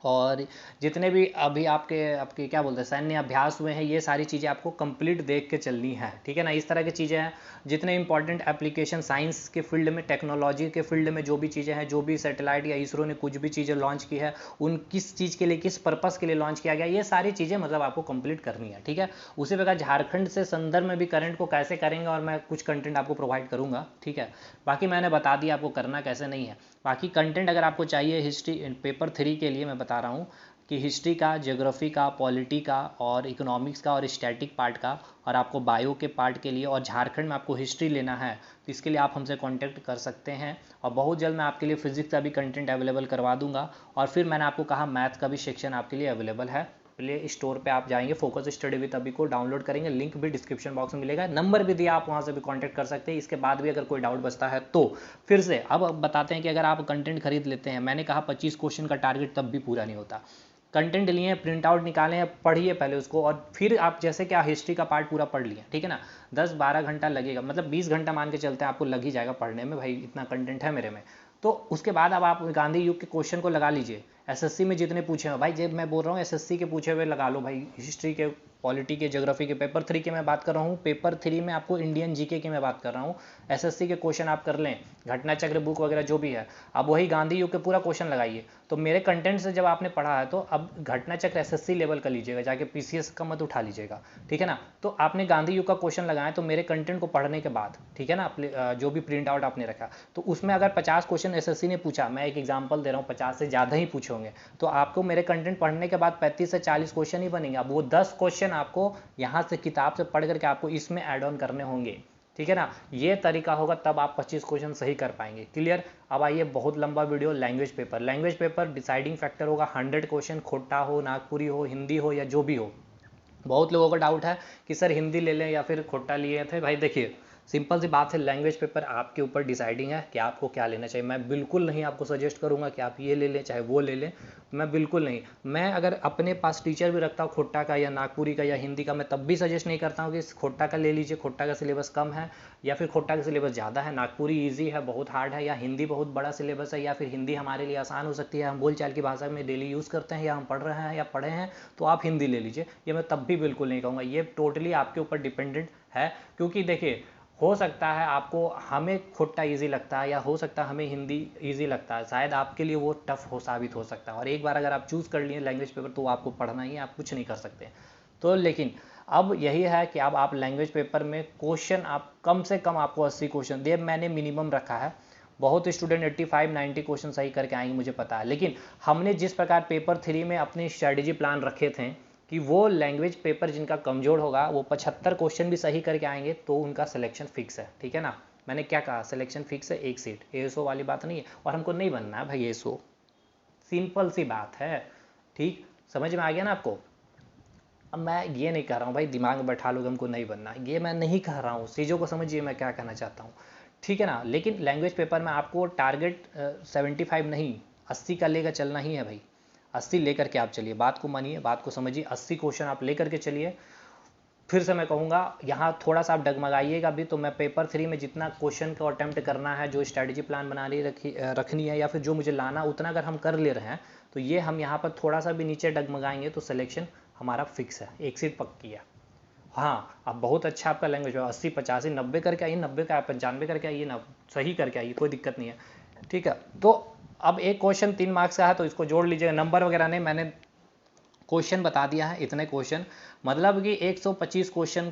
और जितने भी अभी आपके आपके क्या बोलते हैं सैन्य अभ्यास हुए हैं, ये सारी चीज़ें आपको कंप्लीट देख के चलनी है, ठीक है ना। इस तरह की चीज़ें हैं, जितने इंपॉर्टेंट एप्लीकेशन साइंस के फील्ड में, टेक्नोलॉजी के फील्ड में जो भी चीज़ें हैं, जो भी सैटेलाइट या इसरो ने कुछ भी चीज़ें लॉन्च की है, उन किस चीज़ के लिए, किस पर्पज़ के लिए लॉन्च किया गया, ये सारी चीज़ें मतलब आपको कंप्लीट करनी है, ठीक है। उसी प्रकार झारखंड से संदर्भ में भी करंट को कैसे करेंगे, और मैं कुछ कंटेंट आपको प्रोवाइड करूँगा, ठीक है। बाकी मैंने बता दिया आपको करना कैसे नहीं है। बाकी कंटेंट अगर आपको चाहिए हिस्ट्री पेपर 3 के लिए, मैं बता रहा हूँ कि हिस्ट्री का, ज्योग्राफी का, पॉलिटी का और इकोनॉमिक्स का और स्टैटिक पार्ट का, और आपको बायो के पार्ट के लिए, और झारखंड में आपको हिस्ट्री लेना है तो इसके लिए आप हमसे कांटेक्ट कर सकते हैं। और बहुत जल्द मैं आपके लिए फिजिक्स का भी कंटेंट अवेलेबल करवा दूंगा। और फिर मैंने आपको कहा मैथ का भी सेक्शन आपके लिए अवेलेबल है, प्ले स्टोर पे आप जाएंगे, फोकस स्टडी विद अभी को डाउनलोड करेंगे, लिंक भी डिस्क्रिप्शन बॉक्स में मिलेगा, नंबर भी दिया, आप वहाँ से भी कांटेक्ट कर सकते हैं। इसके बाद भी अगर कोई डाउट बचता है तो फिर से अब बताते हैं कि अगर आप कंटेंट खरीद लेते हैं, मैंने कहा 25 क्वेश्चन का टारगेट तब भी पूरा नहीं होता। कंटेंट लिए, प्रिंट आउट निकालें, पढ़िए पहले उसको, और फिर आप जैसे क्या हिस्ट्री का पार्ट पूरा पढ़ लिए, ठीक है ना, 10-12 घंटा लगेगा, मतलब 20 घंटा मान के चलते हैं आपको लग ही जाएगा पढ़ने में, भाई इतना कंटेंट है मेरे में। तो उसके बाद अब आप गांधी युग के क्वेश्चन को लगा लीजिए, एसएससी में जितने पूछे हैं भाई, जब मैं बोल रहा हूँ एसएससी के पूछे हुए लगा लो भाई, हिस्ट्री के पॉलिटी के, ज्योग्राफी के, पेपर 3 की मैं बात कर रहा हूँ, पेपर 3 में आपको इंडियन जीके की मैं बात कर रहा हूँ। एसएससी के क्वेश्चन आप कर लें, घटना चक्र बुक वगैरह जो भी है, अब वही गांधी युग के पूरा क्वेश्चन लगाइए। तो मेरे कंटेंट से जब आपने पढ़ा है तो अब घटना चक्र एसएससी लेवल का लीजिएगा, जाके पीसीएस का मत उठा लीजिएगा, ठीक है ना। तो आपने गांधी युग का क्वेश्चन लगाया तो मेरे कंटेंट को पढ़ने के बाद, ठीक है ना, जो भी प्रिंट आउट आपने रखा, तो उसमें अगर 50 क्वेश्चन एसएससी ने पूछा, मैं एक एग्जांपल दे रहा हूँ, 50 से ज़्यादा ही पूछे होंगे, तो आपको मेरे कंटेंट पढ़ने के बाद 35 से 40 क्वेश्चन ही बनेंगे। अब वो 10 क्वेश्चन आपको यहाँ से किताब से पढ़ करके आपको इसमें ऐड ऑन करने होंगे, ठीक है ना। ये तरीका होगा तब आप 25 क्वेश्चन सही कर पाएंगे। क्लियर। अब आइए, बहुत लंबा video, language paper. Language paper deciding factor होगा 100 क्वेश्चन, खोटा हो, नागपुरी हो, हिंदी हो या जो भी हो। बहुत लोगों का डाउट है कि सर हिंदी ले लें या फिर खोटा लिए थे। भाई देखिए, सिंपल सी बात है, लैंग्वेज पेपर आपके ऊपर डिसाइडिंग है कि आपको क्या लेना चाहिए। मैं बिल्कुल नहीं आपको सजेस्ट करूंगा कि आप ये ले लें चाहे वो ले लें, मैं बिल्कुल नहीं। मैं अगर अपने पास टीचर भी रखता हूँ खोटा का या नागपुरी का या हिंदी का, मैं तब भी सजेस्ट नहीं करता हूँ कि खोटा का ले लीजिए, खोटा का सिलेबस कम है या फिर खोटा का सिलेबस ज़्यादा है, नागपुरी ईजी है, बहुत हार्ड है, या हिंदी बहुत बड़ा सिलेबस है, या फिर हिंदी हमारे लिए आसान हो सकती है, हम बोलचाल की भाषा में डेली यूज़ करते हैं या हम पढ़ रहे हैं या पढ़े हैं, तो आप हिंदी ले लीजिए। ये मैं तब भी बिल्कुल नहीं कहूँगा, ये टोटली आपके ऊपर डिपेंडेंट है। क्योंकि देखिए, हो सकता है आपको, हमें खोटा इजी लगता है या हो सकता है हमें हिंदी इजी लगता है, शायद आपके लिए वो टफ हो साबित हो सकता है। और एक बार अगर आप चूज़ कर लिए लैंग्वेज पेपर तो आपको पढ़ना ही है, आप कुछ नहीं कर सकते। तो लेकिन अब यही है कि अब आप लैंग्वेज पेपर में क्वेश्चन आप कम से कम आपको 80 क्वेश्चन दे, मैंने मिनिमम रखा है। बहुत स्टूडेंट 85-90 क्वेश्चन सही करके आएंगे, मुझे पता है। लेकिन हमने जिस प्रकार पेपर 3 में अपनी स्ट्रेटेजी प्लान रखे थे कि वो लैंग्वेज पेपर जिनका कमज़ोर होगा वो 75 क्वेश्चन भी सही करके आएंगे तो उनका सिलेक्शन फिक्स है, ठीक है ना। मैंने क्या कहा, सिलेक्शन फिक्स है, एक सीट, एएसओ वाली बात नहीं है। और हमको नहीं बनना है भाई एएसओ, सिंपल सी बात है, ठीक। समझ में आ गया ना आपको। अब मैं ये नहीं कह रहा हूँ भाई दिमाग में बैठा लोगे हमको नहीं बनना, ये मैं नहीं कह रहा हूँ, चीज़ों को समझिए मैं क्या कहना चाहता हूँ, ठीक है ना। लेकिन लैंग्वेज पेपर में आपको टारगेट 75 नहीं 80 का लेकर चलना ही है भाई। 80 लेकर के आप चलिए, बात को मानिए, बात को समझिए, 80 क्वेश्चन आप लेकर के चलिए। फिर से मैं कहूँगा, यहाँ थोड़ा सा आप डगमगाइएगा भी तो मैं पेपर 3 में जितना क्वेश्चन को अटेम्प्ट करना है, जो स्ट्रैटेजी प्लान बनानी रखनी है या फिर जो मुझे लाना, उतना अगर हम कर ले रहे हैं तो ये हम यहाँ पर थोड़ा सा भी नीचे डगमगाएंगे तो सिलेक्शन हमारा फिक्स है, एक सीट पक्की है। हाँ, अब बहुत अच्छा आपका लैंग्वेज है, 80 85 90 करके आइए, 90 का 95 करके आइए ना, सही करके आइए, कोई दिक्कत नहीं है, ठीक है। तो अब एक क्वेश्चन 3 मार्क्स का है तो इसको जोड़ लीजिएगा, नंबर वगैरह नहीं, मैंने क्वेश्चन बता दिया है, इतने क्वेश्चन, मतलब कि 125 क्वेश्चन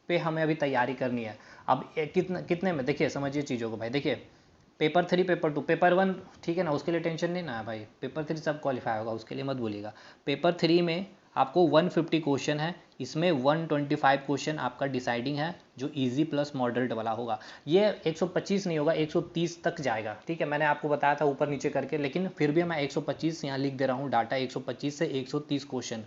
पे हमें अभी तैयारी करनी है। अब कितने में, देखिए समझिए चीज़ों को भाई। देखिए, पेपर 3, पेपर 2, पेपर 1, ठीक है ना, उसके लिए टेंशन नहीं ना है भाई, पेपर 3 सब क्वालिफाई होगा, उसके लिए मत बोलिएगा। पेपर 3 में आपको 150 क्वेश्चन है, इसमें 125 क्वेश्चन आपका डिसाइडिंग है जो इजी प्लस मॉडरेट वाला होगा। ये 125 नहीं होगा, 130 तक जाएगा, ठीक है। मैंने आपको बताया था ऊपर नीचे करके, लेकिन फिर भी मैं 125 यहाँ लिख दे रहा हूँ, डाटा 125 से 130 क्वेश्चन,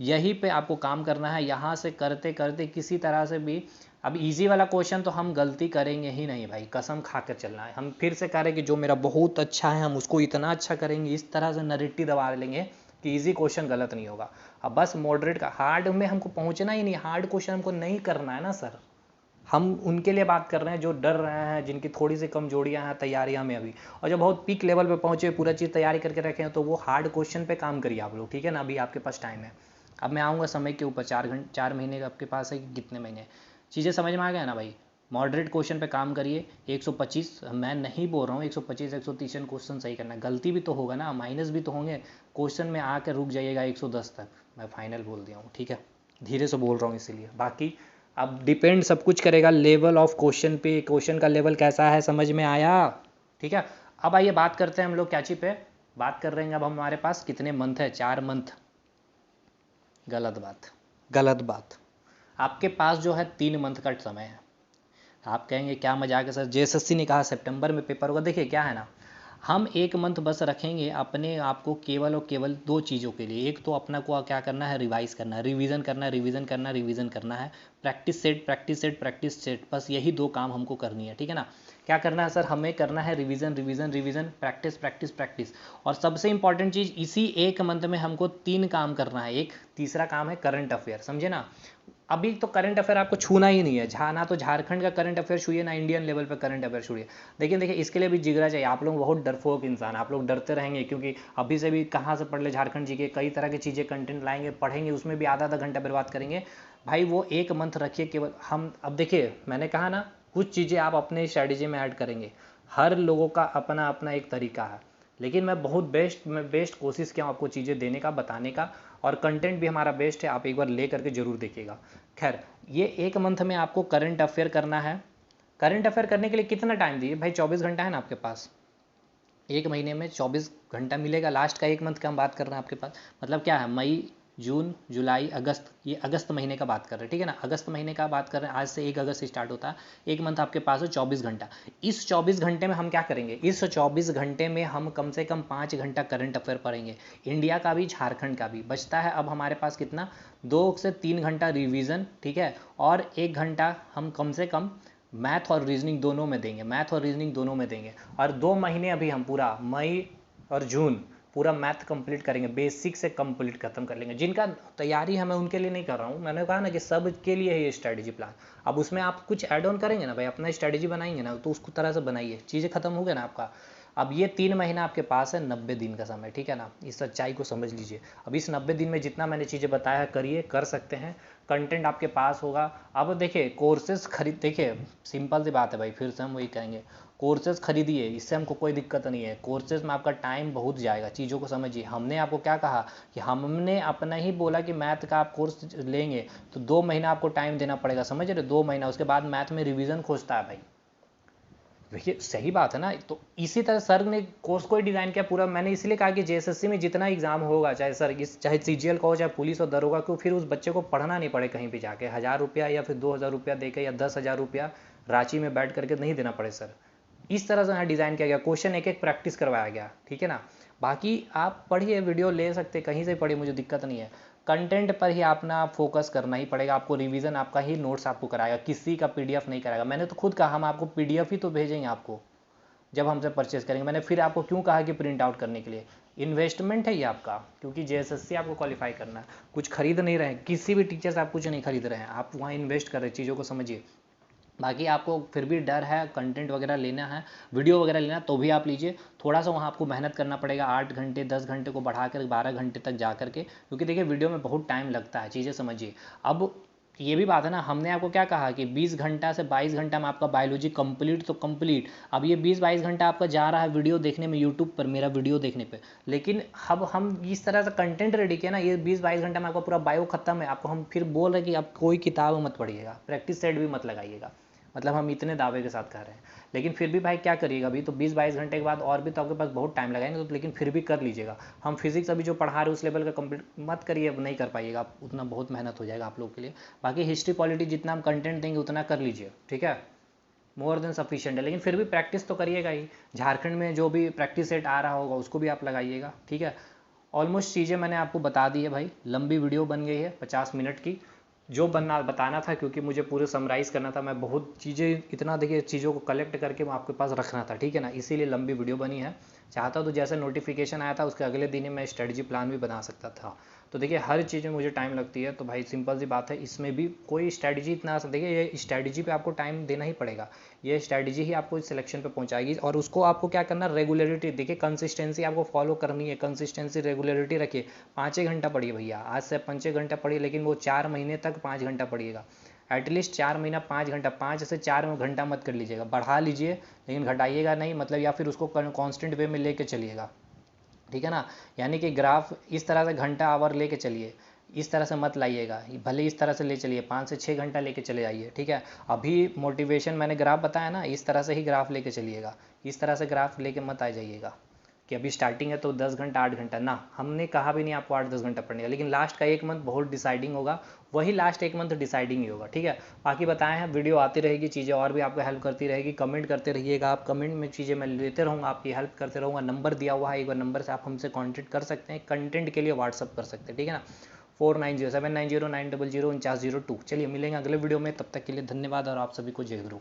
यहीं पे आपको काम करना है। यहाँ से करते करते किसी तरह से भी, अब इजी वाला क्वेश्चन तो हम गलती करेंगे ही नहीं भाई, कसम खा कर चलना है। हम फिर से करें कि जो मेरा बहुत अच्छा है हम उसको इतना अच्छा करेंगे, इस तरह से नरेटिव दबा लेंगे कि इजी क्वेश्चन गलत नहीं होगा। अब बस मॉडरेट का, हार्ड में हमको पहुंचना ही नहीं, हार्ड क्वेश्चन हमको नहीं करना है ना सर। हम उनके लिए बात कर रहे हैं जो डर रहे हैं, जिनकी थोड़ी सी कमजोरियां हैं तैयारियां में अभी, और जो बहुत पीक लेवल पे पहुंचे, पूरा चीज़ तैयारी करके रखे हैं, तो वो हार्ड क्वेश्चन पे काम करिए आप लोग, ठीक है ना। अभी आपके पास टाइम है। अब मैं आऊँगा समय के ऊपर, 4 महीने का आपके पास है कि कितने महीने, चीज़ें समझ में आ गया ना भाई। मॉडरेट क्वेश्चन पे काम करिए, 125, मैं नहीं बोल रहा हूँ 125 130 क्वेश्चन सही करना, गलती भी तो होगा ना, माइनस भी तो होंगे, क्वेश्चन में आकर रुक जाइएगा 110 तक, मैं फाइनल बोल दिया हूँ, ठीक है। धीरे से बोल रहा हूँ इसीलिए, बाकी अब डिपेंड सब कुछ करेगा लेवल ऑफ क्वेश्चन पे, क्वेश्चन का लेवल कैसा है, समझ में आया, ठीक है। अब आइए बात करते हैं हम लोग क्या चीज़ पे बात कर रहे हैं। अब हमारे पास कितने मंथ है, 4 मंथ, गलत बात, गलत बात। आपके पास जो है 3 मंथ का समय है। आप कहेंगे क्या मजाक है सर, जेएसएससी ने कहा सितंबर में पेपर होगा। देखिए क्या है ना, हम 1 मंथ बस रखेंगे अपने आप को केवल और केवल 2 चीज़ों के लिए। एक तो अपना को क्या करना है, रिवाइज करना है, रिवीजन करना है, रिवीजन करना है, रिवीजन करना है, practice set, practice set, practice set, बस यही 2 काम हमको करनी है, ठीक है ना। क्या करना है सर, हमें करना है revision, revision, revision, practice, practice, practice. और सबसे इंपॉर्टेंट चीज़, इसी 1 मंथ में हमको 3 काम करना है। एक तीसरा काम है करंट अफेयर, समझे ना। अभी तो करंट अफेयर आपको छूना ही नहीं है, जहाँ ना तो झारखंड का करंट अफेयर छूइए ना इंडियन लेवल पे करंट अफेयर छूइए। लेकिन देखिए इसके लिए भी जिगरा चाहिए, आप लोग बहुत डरपोक इंसान, आप लोग डरते रहेंगे क्योंकि अभी से भी कहाँ से पढ़ ले झारखंड जी के, कई तरह की चीज़ें कंटेंट लाएंगे, पढ़ेंगे, उसमें भी आधा आधा घंटा बर्बाद करेंगे। भाई वो एक मंथ रखिए केवल। हम अब देखिए मैंने कहा ना कुछ चीज़ें आप अपने स्ट्रैटेजी में ऐड करेंगे, हर लोगों का अपना अपना एक तरीका है, लेकिन मैं बहुत बेस्ट कोशिश किया हूँ आपको चीज़ें देने का, बताने का, और कंटेंट भी हमारा बेस्ट है, आप एक बार ले करके जरूर देखिएगा। खैर ये एक मंथ में आपको करंट अफेयर करना है। करंट अफेयर करने के लिए कितना टाइम दिए भाई, 24 घंटा है ना आपके पास, एक महीने में 24 घंटा मिलेगा। लास्ट का एक मंथ का हम बात कर रहे हैं आपके पास, मतलब क्या है, मई जून जुलाई अगस्त, ये अगस्त महीने का बात कर रहे हैं, ठीक है ना, अगस्त महीने का बात कर रहे हैं, आज से 1 अगस्त से स्टार्ट होता है। एक मंथ आपके पास है 24 घंटा। इस 24 घंटे में हम क्या करेंगे, इस 24 घंटे में हम कम से कम 5 घंटा करंट अफेयर पढ़ेंगे, इंडिया का भी झारखंड का भी। बचता है अब हमारे पास कितना, 2 से 3 घंटा रिवीजन, ठीक है, और 1 घंटा हम कम से कम मैथ और रीजनिंग दोनों में देंगे, मैथ और रीजनिंग दोनों में देंगे। और 2 महीने अभी हम पूरा मई और जून पूरा मैथ कंप्लीट करेंगे, बेसिक से कंप्लीट खत्म कर लेंगे। जिनका तैयारी है मैं उनके लिए नहीं कर रहा हूँ, मैंने कहा ना कि सब के लिए है ये स्ट्रैटेजी प्लान। अब उसमें आप कुछ ऐड ऑन करेंगे ना भाई, अपना स्ट्रैटेजी बनाएंगे ना, तो उसको तरह से बनाइए, चीज़ें खत्म हो गया ना आपका। अब ये 3 महीना आपके पास है, 90 दिन का समय, ठीक है ना, इस सच्चाई को समझ लीजिए। अब इस 90 दिन में जितना मैंने चीज़ें बताया है करिए, कर सकते हैं, कंटेंट आपके पास होगा। अब देखिए कोर्सेज खरीद, देखिए सिंपल सी बात है भाई, फिर से हम वही कहेंगे, कोर्सेज खरीदिए, इससे हमको कोई दिक्कत नहीं है। कोर्सेज में आपका टाइम बहुत जाएगा, चीज़ों को समझिए। हमने आपको क्या कहा कि हमने अपना ही बोला कि मैथ का आप कोर्स लेंगे तो 2 महीना आपको टाइम देना पड़ेगा, समझ रहे, 2 महीना, उसके बाद मैथ में रिवीजन खोजता है भाई। देखिए सही बात है ना, तो इसी तरह सर ने कोर्स को ही डिज़ाइन किया पूरा। मैंने इसलिए कहा कि जेएसएससी में जितना एग्जाम होगा, चाहे सर इस चाहे सीजीएल का हो, चाहे पुलिस और दरोगा को, फिर उस बच्चे को पढ़ना नहीं पड़े कहीं भी जाके 1000 रुपया या फिर 2000 रुपया दे के या 10,000 रुपया रांची में बैठ करके नहीं देना पड़े सर। इस तरह से यहाँ डिज़ाइन किया गया, क्वेश्चन एक एक प्रैक्टिस करवाया गया, ठीक है ना। बाकी आप पढ़िए, वीडियो ले सकते, कहीं से पढ़िए, मुझे दिक्कत नहीं है। कंटेंट पर ही अपना फोकस करना ही पड़ेगा आपको, रिवीजन आपका ही नोट्स आपको कराएगा, किसी का पीडीएफ नहीं कराएगा। मैंने तो खुद कहा हम आपको पीडीएफ ही तो भेजेंगे आपको जब हमसे परचेस करेंगे। मैंने फिर आपको क्यों कहा कि प्रिंट आउट करने के लिए, इन्वेस्टमेंट है ये आपका, क्योंकि जेएसएससी आपको क्वालिफाई करना है। कुछ खरीद नहीं रहे हैं, किसी भी टीचर से आप कुछ नहीं खरीद रहे हैं, आप वहाँ इन्वेस्ट कर रहे हैं, चीज़ों को समझिए। बाकी आपको फिर भी डर है, कंटेंट वगैरह लेना है, वीडियो वगैरह लेना, तो भी आप लीजिए। थोड़ा सा वहाँ आपको मेहनत करना पड़ेगा, 8 घंटे 10 घंटे को बढ़ा कर 12 घंटे तक जा करके, क्योंकि देखिए वीडियो में बहुत टाइम लगता है, चीज़ें समझिए। अब ये भी बात है ना, हमने आपको क्या कहा कि 20 घंटा से 22 घंटा में आपका बायोलॉजी कंप्लीट तो कंप्लीट। अब ये 20-22 घंटा आपका जा रहा है वीडियो देखने में, यूट्यूब पर मेरा वीडियो देखने पे, लेकिन अब हम इस तरह से कंटेंट रेडी किया ना, ये 20-22 घंटा में आपका पूरा बायो खत्म है। आपको हम फिर बोल रहे हैं कि आप कोई किताब मत पढ़िएगा, प्रैक्टिस सेट भी मत लगाइएगा, मतलब हम इतने दावे के साथ कह रहे हैं। लेकिन फिर भी भाई क्या करिएगा, अभी तो 20-22 घंटे के बाद और भी तो आपके पास बहुत टाइम लगाएंगे, तो लेकिन फिर भी कर लीजिएगा। हम फिजिक्स अभी जो पढ़ा रहे हैं उस लेवल का कंप्लीट मत करिए, अब नहीं कर पाइएगा आप, उतना बहुत मेहनत हो जाएगा आप लोगों के लिए। बाकी हिस्ट्री पॉलिटी जितना हम कंटेंट देंगे उतना कर लीजिए, ठीक है, मोर देन सफिशिएंट है। लेकिन फिर भी प्रैक्टिस तो करिएगा ही, झारखंड में जो भी प्रैक्टिस सेट आ रहा होगा उसको भी आप लगाइएगा, ठीक है। ऑलमोस्ट चीज़ें मैंने आपको बता दी है भाई, लंबी वीडियो बन गई है 50 मिनट की, जो बनना बताना था, क्योंकि मुझे पूरे समराइज़ करना था, मैं बहुत चीज़ें इतना देखिए चीज़ों को कलेक्ट करके मैं आपके पास रखना था, ठीक है ना, इसीलिए लंबी वीडियो बनी है। चाहता तो जैसे नोटिफिकेशन आया था उसके अगले दिन ही मैं स्ट्रेटजी प्लान भी बना सकता था। तो देखिए हर चीज़ में मुझे टाइम लगती है, तो भाई सिंपल सी बात है, इसमें भी कोई स्ट्रेटजी इतना, देखिए ये स्ट्रेटजी पे आपको टाइम देना ही पड़ेगा, ये स्ट्रेटजी ही आपको इस सिलेक्शन पे पहुंचाएगी। और उसको आपको क्या करना, रेगुलरिटी, देखिए कंसिस्टेंसी आपको फॉलो करनी है, कंसिस्टेंसी रेगुलरिटी रखिए। 5 घंटा पढ़िए भैया, आज से 5 घंटा पढ़िए, लेकिन वो 4 महीने तक 5 घंटा पढ़िएगा, एटलीस्ट 4 महीना 5 घंटा, 5 से 4 घंटा मत कर लीजिएगा, बढ़ा लीजिए लेकिन घटाइएगा नहीं, मतलब या फिर उसको कॉन्स्टेंट वे में लेके चलिएगा, ठीक है ना। यानी कि ग्राफ इस तरह से घंटा आवर लेके चलिए, इस तरह से मत लाइएगा, भले इस तरह से ले चलिए, 5 से 6 घंटा लेके चले जाइए, ठीक है। अभी मोटिवेशन मैंने ग्राफ बताया ना, इस तरह से ही ग्राफ लेके चलिएगा, इस तरह से ग्राफ लेके मत आ जाइएगा कि अभी स्टार्टिंग है तो 10 घंटा 8 घंटा ना, हमने कहा भी नहीं आपको 8-10 घंटा पढ़ने का, लेकिन लास्ट का एक मंथ बहुत डिसाइडिंग होगा, वही लास्ट एक मंथ डिसाइडिंग ही होगा, ठीक है। बाकी बताए हैं, वीडियो आती रहेगी, चीज़ें और भी आपको हेल्प करती रहेगी, कमेंट करते रहिएगा आप, कमेंट में चीज़ें मैं लेते रहूँगा, आपकी हेल्प करते रहूँगा। नंबर दिया हुआ है, एक बार नंबर से आप हमसे कॉन्टैक्ट कर सकते हैं, कंटेंट के लिए व्हाट्सअप कर सकते हैं, ठीक है ना, 490790904902। चलिए मिलेंगे अगले वीडियो में, तब तक के लिए धन्यवाद और आप सभी को जय गुरु।